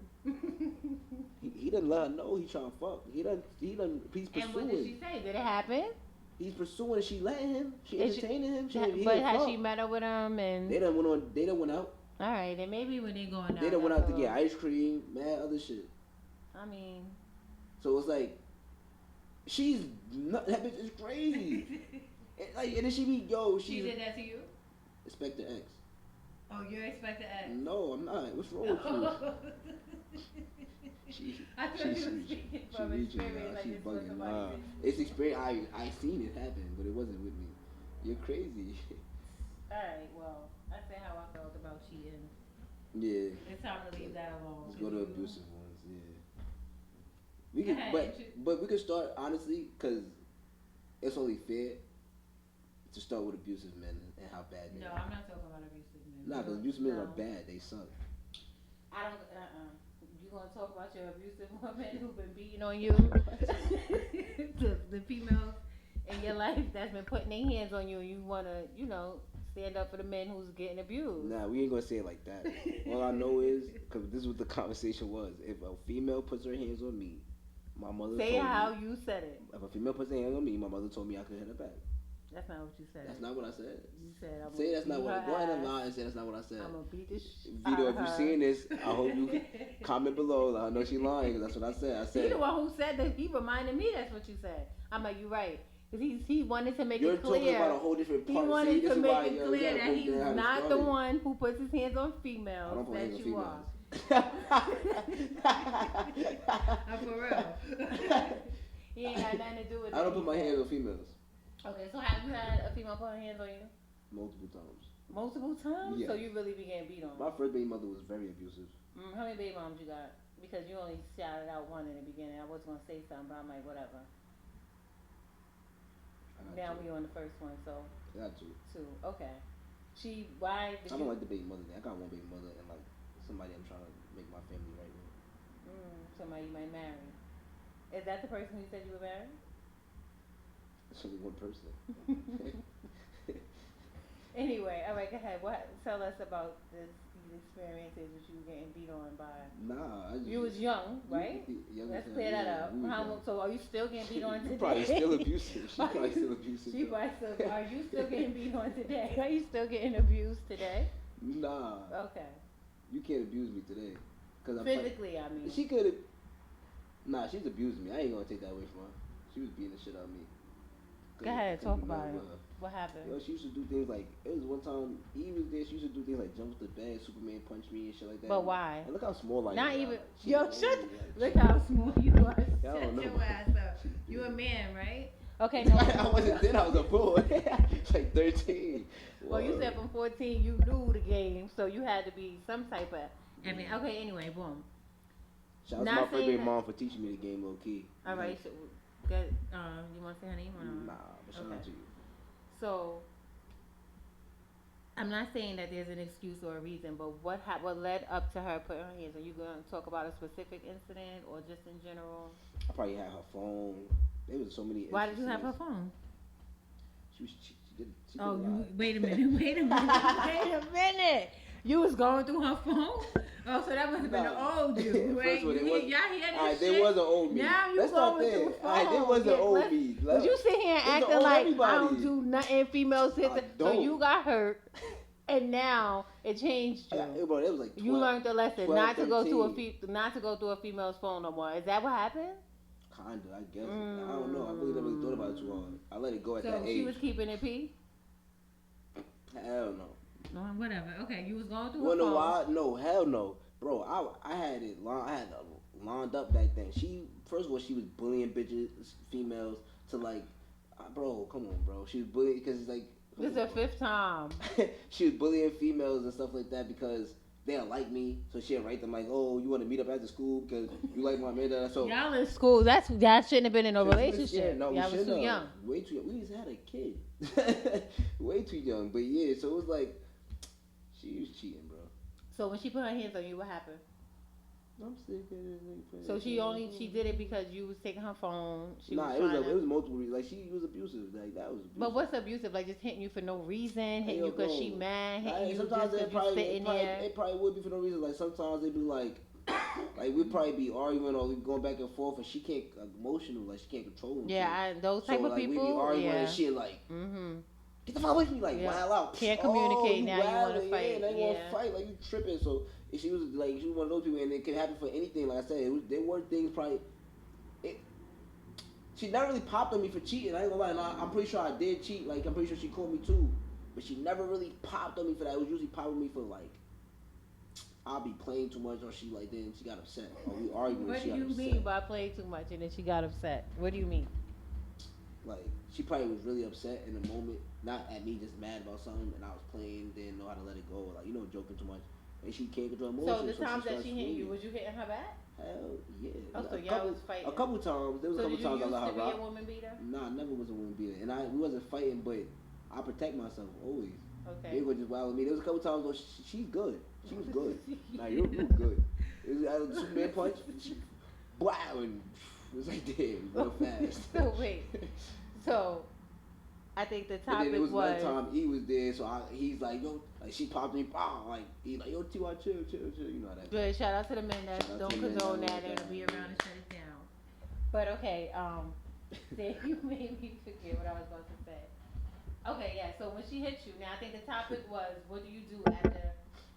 He didn't let her know he trying to fuck. He's pursuing. And what did she say? Did it happen? He's pursuing. She letting him. She Is entertaining him. But has she met up with him? And They done went out. all right, then maybe when they going out, They done went out to that's get all. ice cream, mad other shit. I mean, So it's like, she's not, that bitch is crazy. And then she be, yo, she did that to you. Spectre X. Oh, you're expecting X. No, I'm not. What's wrong with you? She, I thought she, you were she, speaking she from reaching experience, now. like She's this was bugging. somebody Nah, that it's experience. I seen it happen, but it wasn't with me. You're crazy. Alright, well, I say how I felt about cheating. Yeah. It's time to leave that alone. Let's go to abusive ones. Yeah. We Go could, ahead, but we could start honestly, cause it's only fair to start with abusive men and how bad they No, are. I'm not talking about abusive men. Nah, cause abusive men are bad. They suck. I don't. You gonna talk about your abusive woman who been beating on you? the females in your life that's been putting their hands on you, and you wanna, stand up for the men who's getting abused. Nah, we ain't gonna say it like that. All I know is, cause this is what the conversation was. If a female puts her hands on me, my mother Say told how me. you said it. If a female puts her hands on me, my mother told me I could hit her back. That's not what you said. That's not what I said. You said I'm Say that's not what. Go ahead and ass. lie and say that's not what I said. I'm gonna beat this Vito, if you're seeing this, I hope you comment below. Let her know she lying, cause that's what I said. I said. He the one who said that. He reminded me that's what you said. I'm like, you right. Because he wanted to make You're it clear. talking about a whole different He part. wanted See, to make why, it clear that he's not the one who puts his hands on females. I don't put that hands on you are. For real. He ain't got nothing to do with it. I don't put my hands on females. Okay, so have you had a female put her hands on you? Multiple times. Multiple times? Yeah. So you really be getting beat on? My first baby mother was very abusive. How many baby moms you got? Because you only shouted out one in the beginning. I was going to say something, but I'm like, whatever. Now we on the first one, so. I got two. Two, okay. Why did I don't like the baby mother thing. I got one baby mother and like somebody I'm trying to make my family right with. Somebody you might marry. Is that the person who said you were married? It's only one person. Anyway, all right, go ahead. Tell us about these experiences with you getting beat on by. Nah, You was young, right? Let's clear that up. So are you still getting beat on today? Probably still abusive. She's probably still abusive. Are you still getting beat on today? Are you still getting abused today? Nah. Okay. You can't abuse me today. Physically, I mean. She could have. Nah, she's abused me. I ain't gonna take that away from her. She was beating the shit out of me. Go ahead, talk about it. What happened? Yo, she used to do things like, it was one time, he was there, she used to do things like jump off the bed, Superman punch me and shit like that. But why? And look how small I am. Not even. She Yo, old, shut. like, Look how small you are. I don't Shut know. your ass up. You a man, right? Okay, no. I wasn't then, I was a boy. Like 13. Well, you said from 14 you knew the game, so you had to be some type of. I mean, okay. Anyway, boom. Shout out to my first baby mom for teaching me the game low key. All right, so good. You want to say her name or no? Nah, but shout out to you. So, I'm not saying that there's an excuse or a reason, but what led up to her putting her hands on you? Going to talk about a specific incident or just in general? I probably had her phone. There was so many. Why did you have her phone? She did. Wait a minute. Wait a minute. You was going through her phone? Oh, so that must have been an old dude, right? Y'all hear this shit? There was an old me. Now you Let's going start through there. phone. There was an old me. But you sit here and acting like everybody. I don't do nothing females hit. So you got hurt, and now it changed you. Bro, it was like 12, you learned the lesson 12, not to go 13. through a female's phone no more. Is that what happened? Kinda, I guess. I don't know. I really never thought about it too hard. I let it go at that age. So she was keeping it P? Hell no. No, whatever. Okay, you was going through her Wanna phone. know why? No, hell no. Bro, I had it lined up back then. First of all, she was bullying bitches, females, to like, bro, come on, bro. She was bullying, because it's like. This is the fifth time. She was bullying females and stuff like that because they don't like me. So she'd write them like, oh, you want to meet up after school because you like my man. So y'all in school, y'all shouldn't have been in a relationship. Yeah, no, y'all was too young. Way too young. We just had a kid. Way too young. But yeah, so it was like, she was cheating, bro. So when she put her hands on you, what happened? I'm sick of this. So she did it because you was taking her phone. It was multiple reasons. Like, she was abusive. Like, that was abusive. But what's abusive? Like, just hitting you for no reason, hitting you because she mad, hitting you sometimes just because you sitting there. It probably would be for no reason. Like, sometimes they'd be like we'd probably be arguing or we going back and forth, and she can't emotional. Like, she can't control herself. Yeah, those type of people. We'd be arguing and shit like. Get the fuck away from me, like, wild out. Can't communicate now. You want to fight. Yeah, they want to fight, like, you tripping. So if she was one of those people, and it could happen for anything. Like I said, there were things probably. She never really popped on me for cheating. I ain't gonna lie. And I'm pretty sure I did cheat. Like, I'm pretty sure she caught me too. but she never really popped on me for that. It was usually popping me for like I'll be playing too much or she like then she got upset or we arguing. What She do got you upset. mean by playing too much and then she got upset? What do you mean? Like she probably was really upset in the moment, not at me, just mad about something, and I was playing, didn't know how to let it go, like joking too much, and she can't control So emotions. the times that starts she hit you, screaming. was you hitting her back? Hell yeah. Oh, so a y'all couple, was fighting. a couple times. There was a So couple did you times I used let her to be rock. a woman beater? Nah, I never was a woman beater, and we wasn't fighting, but I protect myself always. Okay. They were just wild with me. There was a couple times though she's good. She was good. Nah, you're good. It was a Superman punch. Wow, and it was like damn, real fast. So wait. So I think the And topic then it was was. another time he was there, so he's like, yo, like she popped me, pow, like he's like, yo, T.Y., chill, you know how that. Good. Shout out to the men that Shout out don't to the men condone that that like and that. be around and shut it down. But okay, then you made me forget what I was about to say. Okay, yeah. So when she hit you, now I think the topic was, what do you do after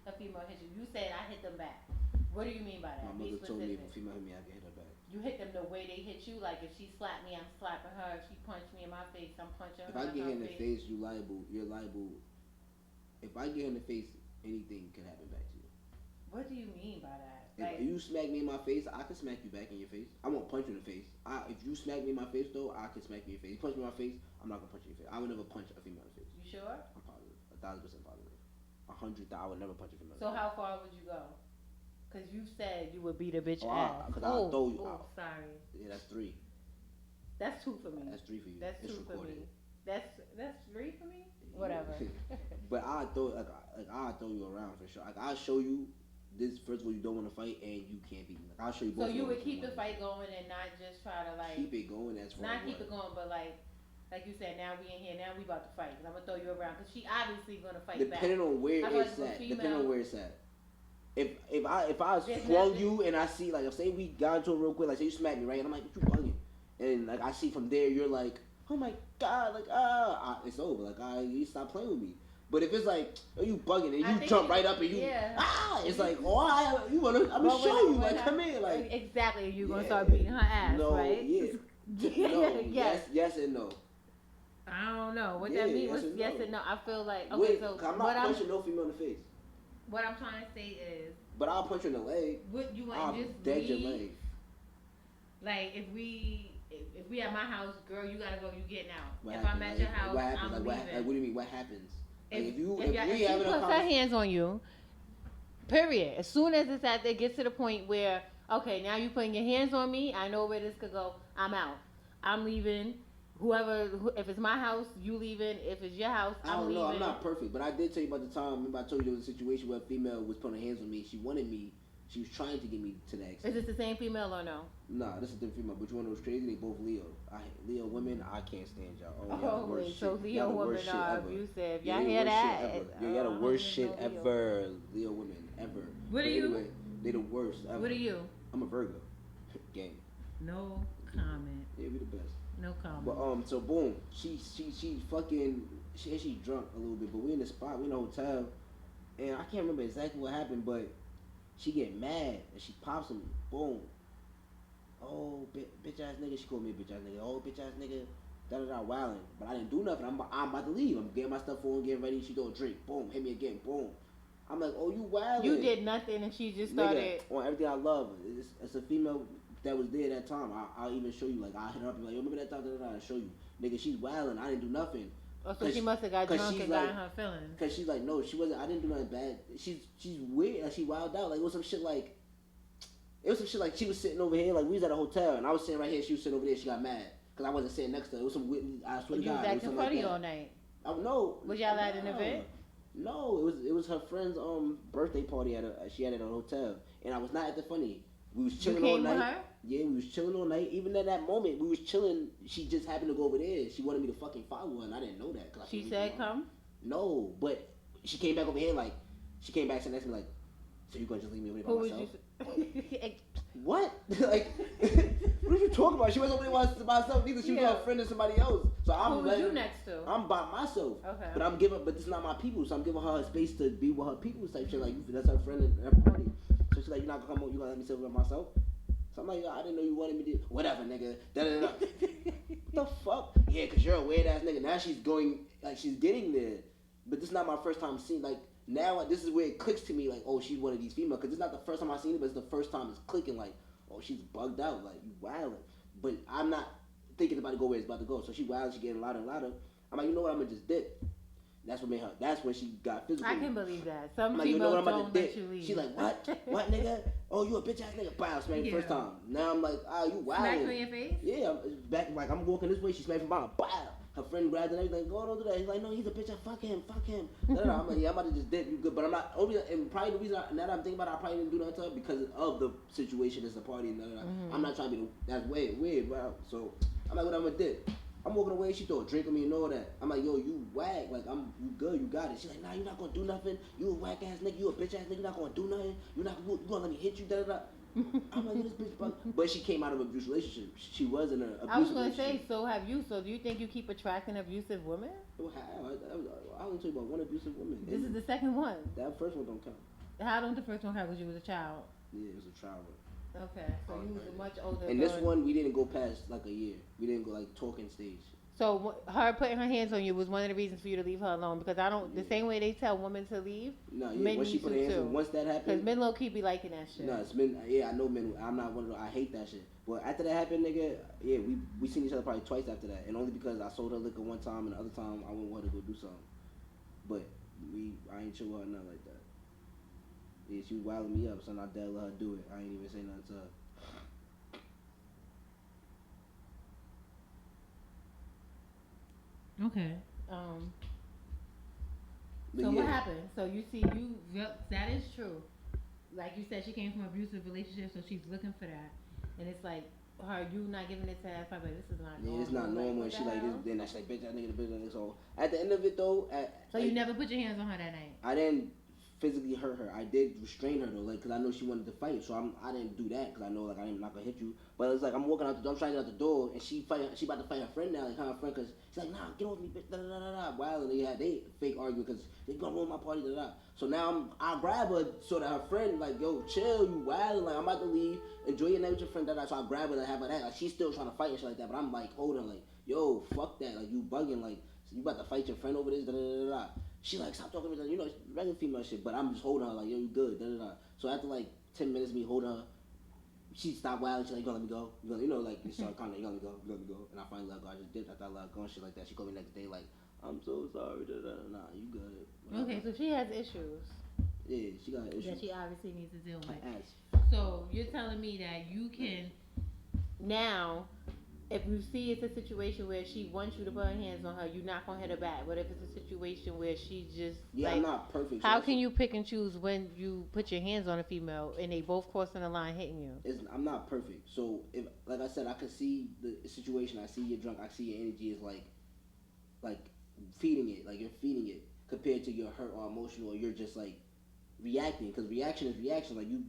a female hits you? You said I hit them back. What do you mean by that? My Be mother told me if a specific. female hit me, I can hit her back. You hit them the way they hit you. Like if she slapped me, I'm slapping her. If she punched me in my face, I'm punching If her I get in hit in her the face, you're liable. If I get hit in the face, anything can happen back to you. What do you mean by that? If Like, you smack me in my face, I can smack you back in your face. I won't punch you in the face. If you smack me in my face though, I can smack you in your face. You punch me in my face, I'm not gonna punch you in your face. I would never punch a female in the face. you sure? I'm positive, 1,000% positive. 100. I would never punch a female. So how far would you go? Cause you said you would beat a bitch Oh, ass. because I'll throw you Oh, out. sorry. Yeah, that's 3. That's 2 for me. That's 3 for you. That's It's 2 for recorded. me. That's 3 for me. Whatever. But I'll throw you around for sure. Like I'll show you this. First of all, you don't want to fight and you can't beat me. Like I'll show you. So both you of would them keep the if you fight going and not just try to want. like Keep it going. That's not keep it going, but like you said, now we in here, now we about to fight. Cause I'm gonna throw you around. Cause she obviously gonna fight Depending back. on where I feel it's like at. with Depending on female- where it's at. If I There's swung nothing- you and I see like if say we got into it real quick, like say you smack me right, and I'm like what you bugging, and like I see from there you're like oh my god, like it's over. Like you stop playing with me. But if it's like oh you bugging and I you think jump it- right up and you yeah. it's like oh you wanna I'm But gonna show you when like I- come here like exactly. You gonna Yeah. start beating her ass, no right? yeah no yes and no. I don't know what Yeah, that means. yes What's and yes no. and no? I feel like okay. Wait, So 'cause I'm what not punching no female in the face, what I'm trying to say is, but I'll punch you in the leg. would you I'll want to just dead your leave? leg. Like if we at my house, girl, you gotta go. You getting out. What if happens? I'm at Like, your house, what happens? I'm Like, leaving. what do you mean? What happens? Like, if If we she having a puts her conversation, hands on you, period. As soon as it's at, it gets to the point where okay, now you putting your hands on me. I know where this could go. I'm out. I'm leaving. If it's my house, you leaving. If it's your house, I I'm don't leaving. know. I'm not perfect, but I did tell you about the time. Remember, I told you there was a situation where a female was putting her hands on me. She wanted me. She was trying to get me to the Is extent. this the same female or no? Nah, this is a different female. But you want to know what's crazy? They both Leo. Leo women. I can't stand y'all. Oh, y'all the worst wait, shit. so Y'all Leo the women worst shit are ever. abusive. Yeah, Y'all they hear worst that? shit ever. Yeah, y'all the Oh, worst I shit don't know Leo. ever. Leo women ever. What But are you? anyway, they the worst ever. What are you? I'm a Virgo. Gang. No comment. Yeah, we the best. No comment. But so boom, she fucking she drunk a little bit, but we in the spot, we in the hotel, and I can't remember exactly what happened, but she get mad and she pops him, boom. Oh bitch ass nigga, she called me a bitch ass nigga. Oh bitch ass nigga, da da da wilding. But I didn't do nothing. I'm about to leave. I'm getting my stuff on, getting ready. She go drink, boom, hit me again, boom. I'm like, oh you wilding. You did nothing, and she just started. Nigga, on everything I love. It's a female that was there that time. I'll even show you. Like I hit her up and be like, yo, remember that time? Da, da, da, I'll show you. Nigga, she's wilding. I didn't do nothing. Oh, so 'Cause she must have got 'cause drunk she's and got like- in her feelings. Cause she's like, no, she wasn't. I didn't do nothing bad. She's weird. Like she wilded out. Like it was some shit like. It was some shit like she was sitting over here. Like we was at a hotel and I was sitting right here. She was sitting over there. She got mad because I wasn't sitting next to her. It was some weird. I swear to You was God, it was acting something funny like that. all night. No. Was y'all at an event? No, it was her friend's birthday party she had at a hotel, and I was not at the funny. We was You chilling all came with night. her? Yeah, we was chilling all night. Even at that moment, we was chilling. She just happened to go over there. She wanted me to fucking follow her, and I didn't know that. 'Cause I She couldn't said, follow her. "Come." No, but she came back over here like she came back sitting next to me like, so you gonna just leave me over Who there by was myself? you? What? Like, what are you talking about? She wasn't over there by herself either. She was Yeah. with a friend and somebody else. So I'm Who was letting- you next to? I'm by myself. Okay. But but this is not my people, so I'm giving her space to be with her people type shit. Like that's her friend and her party. So she's like, you're not gonna come over, you gonna let me sit with myself? So I'm like, I didn't know you wanted me to. Whatever, nigga. Da da da. What the fuck? Yeah, cause you're a weird ass nigga. Now she's going like she's getting there. but this is not my first time seeing like now. This is where it clicks to me like, oh, she's one of these females because it's not the first time I seen it, but it's the first time it's clicking like, oh, she's bugged out, like you wildin'. But I'm not thinking about to go where it's about to go. So she wild, she getting louder and louder. I'm like, you know what? I'm gonna just dip. That's what made her. That's when she got physical. I can believe that. Some I'm like, you know females what? I'm don't about to let dip. you leave. She like, what, nigga? Oh, you a bitch ass nigga. Bow, smack the Yeah. first time. Now I'm like, ah, you wild. Smack you in your face? Yeah, back like I'm walking this way. She smacked from behind. Bow. Her friend grabbed and everything. Go, don't do that. He's like, no, he's a bitch. Fuck him. I'm like, yeah, I'm about to just dip. You good? But I'm not. Only and probably the reason now that I'm thinking about it, I probably didn't do that to her because of the situation. It's a party and I'm not trying to be. That's weird. Wow. So I'm like, what I'm gonna dip. I'm walking away, she throw a drink on me and all that. I'm like, yo, you whack, like you good, you got it. She's like, nah, you not gonna do nothing. You a whack ass nigga, you a bitch ass nigga, you not gonna do nothing. You gonna let me hit you, da da da. I'm like, this bitch, but she came out of an abusive relationship. She was in an abusive I was gonna relationship. say, so have you? So do you think you keep attracting abusive women? Well, I only told you about one abusive woman. This is the second one. That first one don't count. How don't the first one count? Because you was a child. Yeah, it was a child. Okay, so you was much older. And this one, we didn't go past like a year. We didn't go like talking stage. So her putting her hands on you was one of the reasons for you to leave her alone because I don't. The same way they tell women to leave. No, yeah. Men Once she need put her to hands too. on, once that happened. Because men low key be liking that shit. No, it's men. Yeah, I know men. I'm not one of those. I hate that shit. But after that happened, nigga, yeah, we seen each other probably twice after that, and only because I sold her liquor one time, and the other time I went with her to go do something. But I ain't chill with her nothing like that. Yeah, she was wilding me up, so I dad let her do it. I ain't even say nothing to her. Okay. But So yeah. what happened? So you see, that is true. Like you said, she came from an abusive relationship, so she's looking for that, and it's like her, you not giving it to her. Probably this is not Yeah, normal. it's not normal. Like, And she like this, then that's like bitch, that nigga. So at the end of it though, So you never put your hands on her that night. I didn't physically hurt her. I did restrain her though, like, cause I know she wanted to fight. So I didn't do that, cause I know like I'm not gonna hit you. But it's like I'm walking out the door, I'm trying to get out the door, and she about to fight her friend now, like her friend, cause she's like, nah, get off me, bitch, da da da da da. Wow, and they fake arguing, cause they gonna ruin my party, da da. So now I grab her so that her friend like, yo, chill, you wild, like I'm about to leave, enjoy your night with your friend, da da. So I grab her to have her that, like she's still trying to fight and shit like that, but I'm like holding her, like, yo, fuck that, like you bugging, like you about to fight your friend over this, da da da da. She like, stop talking to me, you know, regular female shit, but I'm just holding her like, yo, you good, da da da. So after like 10 minutes of me holding her, she stopped wilding. She's like, you gonna let me go? You know, like you start kind of, you gonna let me go? You let me go? And I finally let her go. I just dipped after I let her go and shit like that. She called me next day like, I'm so sorry, da da. Nah, you good? Okay, so she has issues Yeah, she got issues. that she obviously needs to deal with. Ass. So you're telling me that you can now, if you see it's a situation where she wants you to put her hands on her, you're not gonna hit her back. But if it's a situation where she just Yeah, like, I'm not perfect. how can you pick and choose when you put your hands on a female and they both crossing the line hitting you? I'm not perfect. So if, like I said, I can see the situation. I see you're drunk. I see your energy is like feeding it. Like you're feeding it compared to you're hurt or emotional or you're just like reacting. Because reaction is reaction. Like you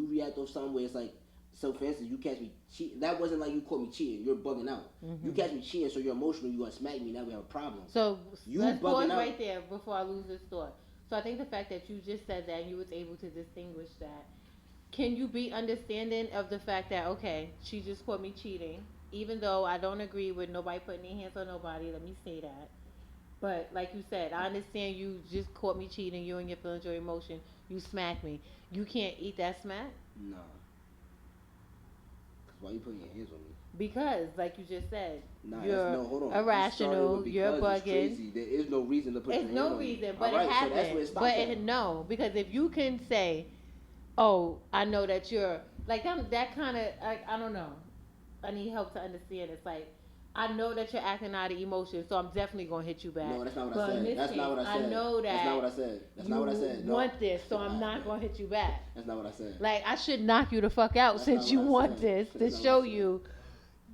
react off something where it's like. So for instance, you catch me cheating. That wasn't like you caught me cheating. You're bugging out. Mm-hmm. You catch me cheating, so you're emotional. You gonna smack me. Now we have a problem. So You let's pause bugging out. right there before I lose this thought. So I think the fact that you just said that and you was able to distinguish that, can you be understanding of the fact that, okay, she just caught me cheating, even though I don't agree with nobody putting their hands on nobody, let me say that. But like you said, I understand you just caught me cheating, you and your feelings, your emotion, you smacked me. You can't eat that smack? Nah. Why you putting your hands on me? Because, like you just said, Nah, you're no, hold on. irrational, you're It's bugging. crazy. There is no reason to put It's your no hands on me. reason, but Alright, it so happened. that's where it stops But at. no, because if you can say, "Oh, I know that you're like that kind of I don't know. I need help to understand. It's like I know that you're acting out of emotion, so I'm definitely gonna hit you back. No, that's not what But I in said. this That's case, not what I said. I know that That's not what I said. That's you not what I said. No. want this, so I'm not gonna hit you back. That's not what I said. Like I should knock you the fuck out That's since not you what I want said. this That's to not what show I said. you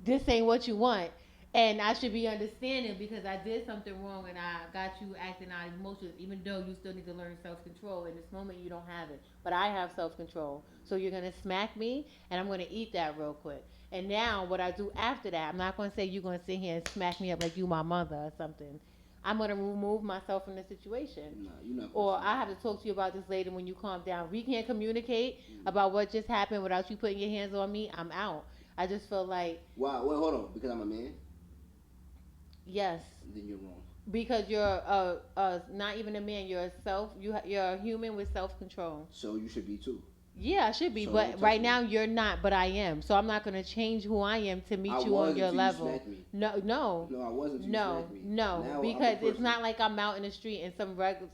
this ain't what you want. And I should be understanding because I did something wrong and I got you acting out of emotions, even though you still need to learn self control. In this moment, you don't have it. But I have self control. So you're going to smack me and I'm going to eat that real quick. And now, what I do after that, I'm not going to say you're going to sit here and smack me up like you my mother or something. I'm going to remove myself from the situation. Nah, you're not. Or I have to talk to you about this later when you calm down. We can't communicate about what just happened without you putting your hands on me. I'm out. I just feel like, Why? Wait, hold on. Because I'm a man, yes. then you're wrong. because you're not even a man. You're a you're a human with self control. So you should be too. Yeah, I should be, So don't but touch right me. now you're not, but I am. So I'm not gonna change who I am to I meet you was on your until you level. smacked me. No, no, No, I wasn't until you no, smacked me. no, Now I'm a because it's person. not like I'm out in the street and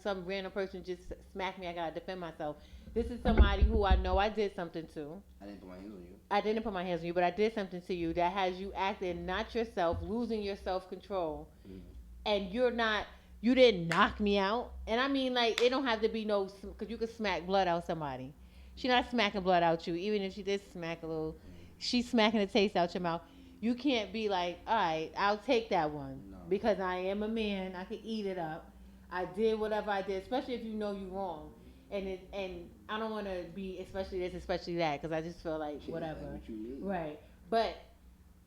some random person just smacked me. I gotta defend myself. This is somebody who I know I did something to. I didn't put my hands on you. I didn't put my hands on you, but I did something to you that has you acting not yourself, losing your self control, Mm. and you're not. You didn't knock me out, and I mean like it don't have to be no because you could smack blood out somebody. She not smacking blood out you, even if she did smack a little. She's smacking the taste out your mouth. You can't be like, all right, I'll take that one No. because I am a man. I can eat it up. I did whatever I did, especially if you know you're wrong. And I don't want to be especially this, especially that, because I just feel like Shit, whatever. like what you mean? Right. But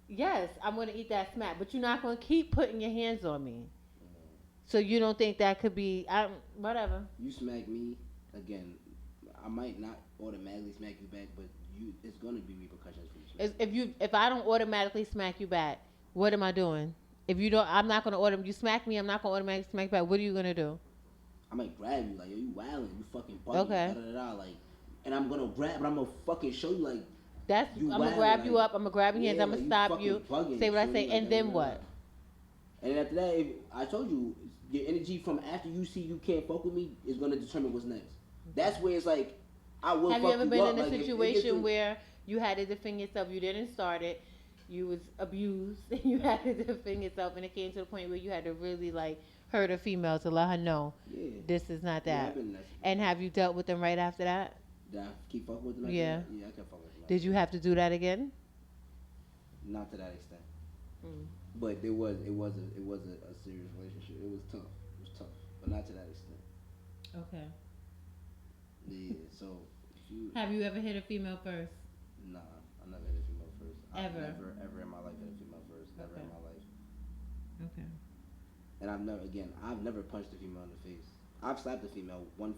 yes, I'm gonna eat that smack. But you're not gonna keep putting your hands on me. So you don't think that could be whatever. You smack me again. I might not automatically smack you back, but it's gonna be repercussions from smacking. If I don't automatically smack you back, what am I doing? If you don't, I'm not gonna you smack me. I'm not gonna automatically smack you back. What are you gonna do? I might grab you like, yo, you wildin', you fucking bugging, Okay. da da da, like, and I'm gonna grab, but I'm gonna fucking show you like, I'm gonna wild, grab you like, up. I'm gonna grab your hands. yeah, I'm gonna like, stop you. fucking bugging, Say what I shorty, say, like, and da, then da, da, what? da. And then after that, if I told you, your energy from after you see you can't fuck with me is gonna determine what's next. That's where it's like, I will. Have fuck you ever been up. in a Like, if it gets situation to- where you had to defend yourself? You didn't start it. You was abused, and you had to defend yourself, and it came to the point where you had to really like hurt a female to let her know Yeah. this is not Yeah, that. I've been in that And have you dealt with them right after that? Did I keep fucking with them? After Yeah. that? Yeah, I kept fucking with them. Did you have to do that again? Not to that extent, Mm. but it was a serious relationship. It was tough. It was tough, but not to that extent. Okay. Yeah. So if you Have you ever hit a female first? Nah, I never hit a female first. I've Ever? never in my life hit a female first. Never Okay. in my life. Okay. And I've never punched a female in the face. I've slapped a female one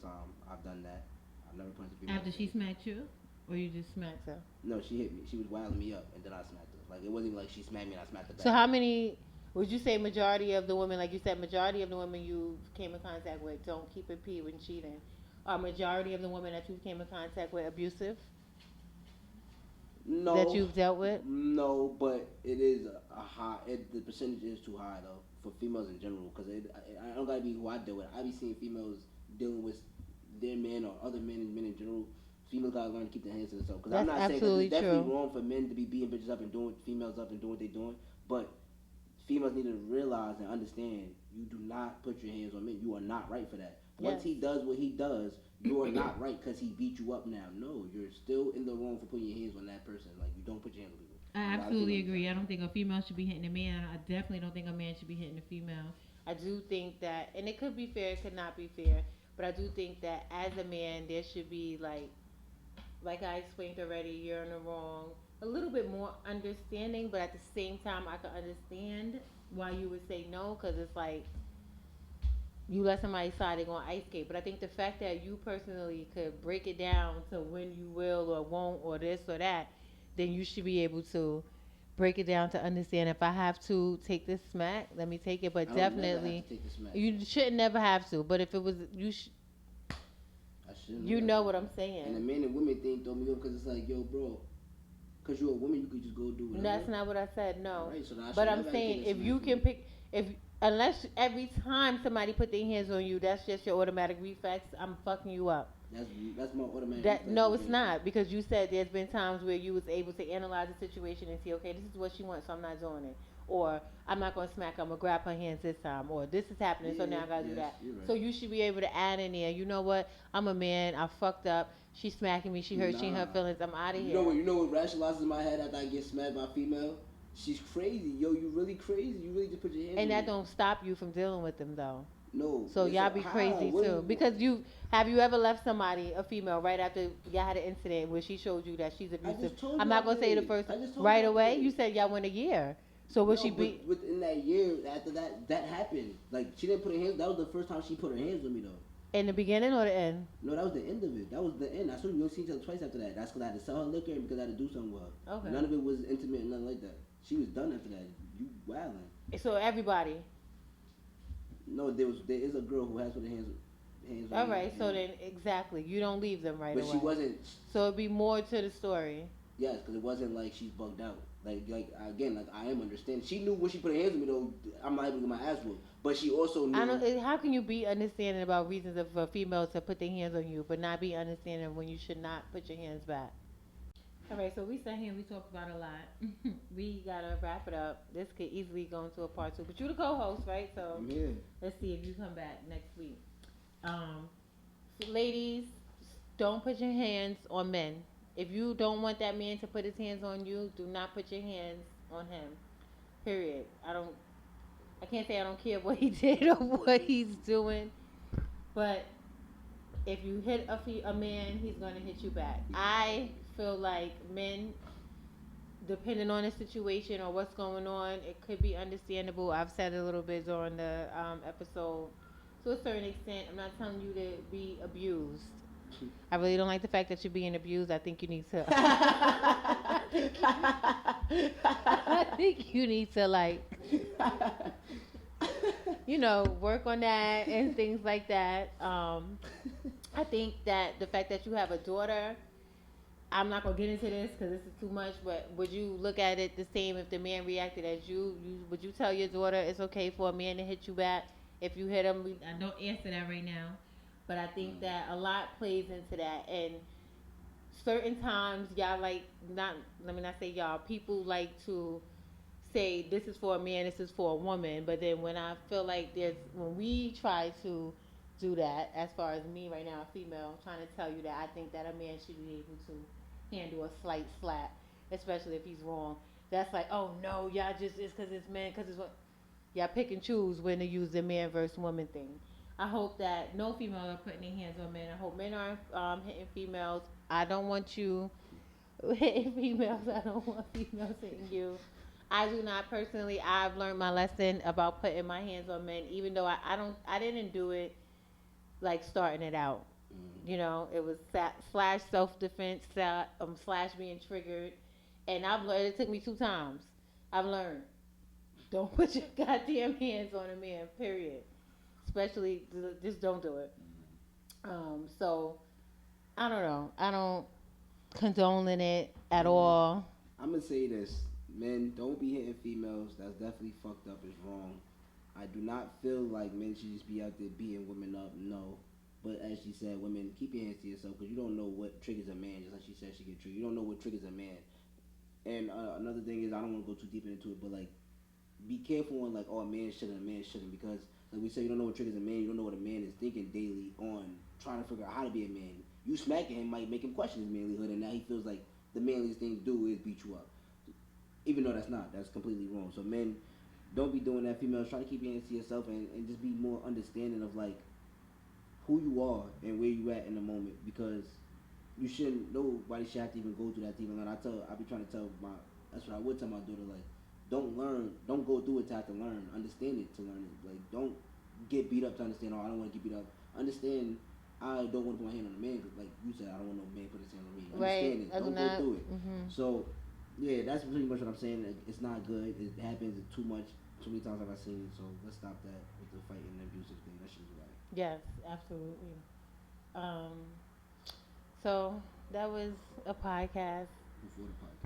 time. I've done that. I've never punched a female. After in the she face. smacked you, or you just smacked her? No, she hit me. She was wilding me up, and then I smacked her. Like it wasn't even like she smacked me and I smacked her back. So how many? Would you say majority of the women, like you said, majority of the women you came in contact with don't keep it P when cheating? Are majority of the women that you came in contact with abusive? No. That you've dealt with? No, but it is a high. The percentage is too high though for females in general because I don't gotta be who I deal with. I be seeing females dealing with their men or other men and men in general. Females gotta learn to keep their hands to themselves. Because I'm That's not saying that absolutely it's definitely true. wrong for men to be beating bitches up and doing females up and doing what they're doing, but females need to realize and understand you do not put your hands on men. You are not right for that. Once Yes. he does what he does, you are not right because he beat you up now. No, you're still in the wrong for putting your hands on that person. Like you don't put your hands on people. I A lot of absolutely females agree. don't. I don't think a female should be hitting a man. I definitely don't think a man should be hitting a female. I do think that, and it could be fair, it could not be fair, but I do think that as a man, there should be like I explained already, you're in the wrong. A little bit more understanding, but at the same time, I can understand why you would say no, because it's like you let somebody decide they're going to ice skate. But I think the fact that you personally could break it down to when you will or won't or this or that, then you should be able to break it down to understand if I have to take this smack, let me take it. But I don't never have definitely, to take the smack. you should never have to. But if it was, I shouldn't you have. know what I'm And the saying. men and women thing throw me off because it's like, yo, bro, because you're a woman, you could just go do whatever. That's not what I said, no. Right, so I should But never I'm have to saying take a if smack you from can pick, unless every time somebody put their hands on you, that's just your automatic reflex. I'm fucking you up. That's my automatic. That reflex no, with it's me. not, because you said there's been times where you was able to analyze the situation and see, okay, this is what she wants, so I'm not doing it, or I'm not gonna smack her, I'm gonna grab her hands this time, or this is happening, so now I gotta do Yes, that. you're right. So you should be able to add in there. You know what? I'm a man. I fucked up. She's smacking me. She hurt. She in her Nah. feelings. I'm out of You here. know what rationalizes in my head after I get smacked by a female? She's crazy. Yo, you really crazy. You really just put your hands And on that me. don't stop you from dealing with them though. No. So Listen, y'all be how? crazy What too. is- Because have you ever left somebody, a female, right after y'all had an incident where she showed you that she's abusive? told I'm you not I gonna say the did. first I just told right you I away. did. You said y'all went a year. So was No, she but be within that year after that happened? Like she didn't put her hands. That was the first time she put her hands on me though. in the beginning or the end? No, that was the end of it. That was the end. I told you we don't see each other twice after that. That's because I had to sell her liquor and because I had to do something with her. Okay. None of it was intimate and nothing like that. She was done after that. You wildin'. So everybody. There is a girl who has put her hands on All me, right, so then exactly, you don't leave them right but away. she wasn't. So it'd be more to the story. Yes, because it wasn't like she's bugged out. Like again, like I am understanding. She knew when she put her hands on me though. I'm not able to get my ass whooped. But she also knew. I don't. How can you be understanding about reasons of a female to put their hands on you, but not be understanding when you should not put your hands back? All right, so we sat here and we talked about a lot. We gotta wrap it up. This could easily go into a part two, but you're the co-host, right? So I'm here. let's see if you come back next week. Um, so ladies, don't put your hands on men. If you don't want that man to put his hands on you, do not put your hands on him. Period. I can't say I don't care what he did or what he's doing, but if you hit a man, he's gonna hit you back. I feel like men, depending on the situation or what's going on, it could be understandable. I've said it a little bit during the episode. To a certain extent, I'm not telling you to be abused. I really don't like the fact that you're being abused. I think you need to. I think you need to like, work on that and things like that. I think that the fact that you have a daughter, I'm not gonna get into this because this is too much. But would you look at it the same if the man reacted as you? Would you tell your daughter it's okay for a man to hit you back if you hit him? I don't answer that right now, but I think that a lot plays into that. And certain times, y'all like not. Let me not say y'all. People like to say this is for a man, this is for a woman. But then when I feel like when we try to do that, as far as me right now, a female, I'm trying to tell you that I think that a man should be able to handle a slight slap, especially if he's wrong. That's like, oh no, y'all just it's because it's men, because it's what y'all pick and choose when to use the man versus woman thing. I hope that no female are putting their hands on men. I hope men aren't hitting females. I don't want you hitting females. I don't want females hitting you. I do not personally. I've learned my lesson about putting my hands on men, even though I didn't do it like starting it out. It was slash self defense, slash being triggered, and I've learned. It took me 2 times. I've learned. Don't put your goddamn hands on a man. Period. Especially, just don't do it. So I don't know. I don't condone in it at all. I'm gonna say this: men, don't be hitting females. That's definitely fucked up. It's wrong. I do not feel like men should just be out there beating women up. No. But as she said, women, keep your hands to yourself because you don't know what triggers a man. Just like she said, she get triggered. You don't know what triggers a man. And another thing is, I don't want to go too deep into it, but like, be careful on like, oh, a man shouldn't, because like we said, you don't know what triggers a man. You don't know what a man is thinking daily on trying to figure out how to be a man. You smacking him might make him question his manlyhood, and now he feels like the manliest thing to do is beat you up, even though that's not. That's completely wrong. So men, don't be doing that. Females, try to keep your hands to yourself and just be more understanding of like who you are and where you at in the moment, because you shouldn't. Nobody should have to even go through that to even learn. I be trying to tell that's what I would tell my daughter, like, don't go through it to have to learn. Understand it to learn it. Like, don't get beat up to understand. Oh, I don't want to get beat up. Understand. I don't want to put my hand on a man, because like you said, I don't want no man put his hand on me. Understand it. Don't go through it. Mm-hmm. So yeah, that's pretty much what I'm saying. It's not good. It happens too much. Too many times I've seen it. So let's stop that with the fighting and abusive thing. That shit's right. Yes, absolutely. So that was a podcast.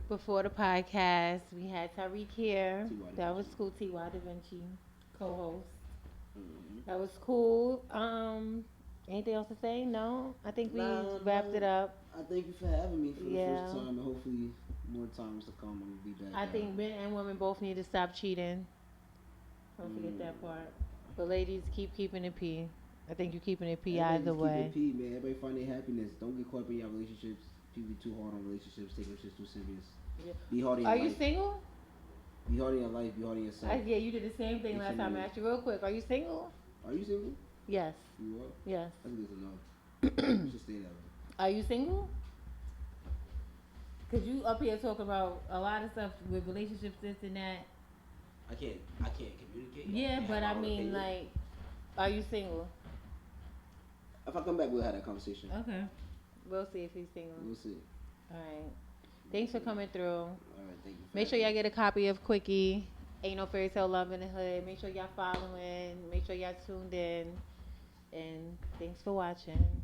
Before the podcast, we had Tariq here. That was cool. T.Y. Da Vinci, co-host. Mm-hmm. That was cool. Anything else to say? No? I think we wrapped it up. I thank you for having me for the first time, and hopefully more times to come. I'm going to be back. I think men and women both need to stop cheating. Don't forget that part. But ladies, keep keeping it P. I think you're keeping it P either way. Keep it P, man. Everybody find their happiness. Don't get caught up in your relationships. People be too hard on relationships, taking shit too serious. Yeah. Be hard in your life. Are you single? Be hard in your life. Be hard in yourself. Yeah, you did the same thing last time. I asked you real quick. Are you single? Are you single? Yes. You are? Yes. That's good to know. You should stay that way. Are you single? Because you up here talking about a lot of stuff with relationships, this and that. I can't communicate. Yeah, but I mean, like, are you single? If I come back, we'll have that conversation. Okay. We'll see if he's single. We'll see. All right. Thanks for coming through. All right, thank you. Make sure y'all get a copy of Quickie. Ain't no fairy tale love in the hood. Make sure y'all following. Make sure y'all tuned in. And thanks for watching.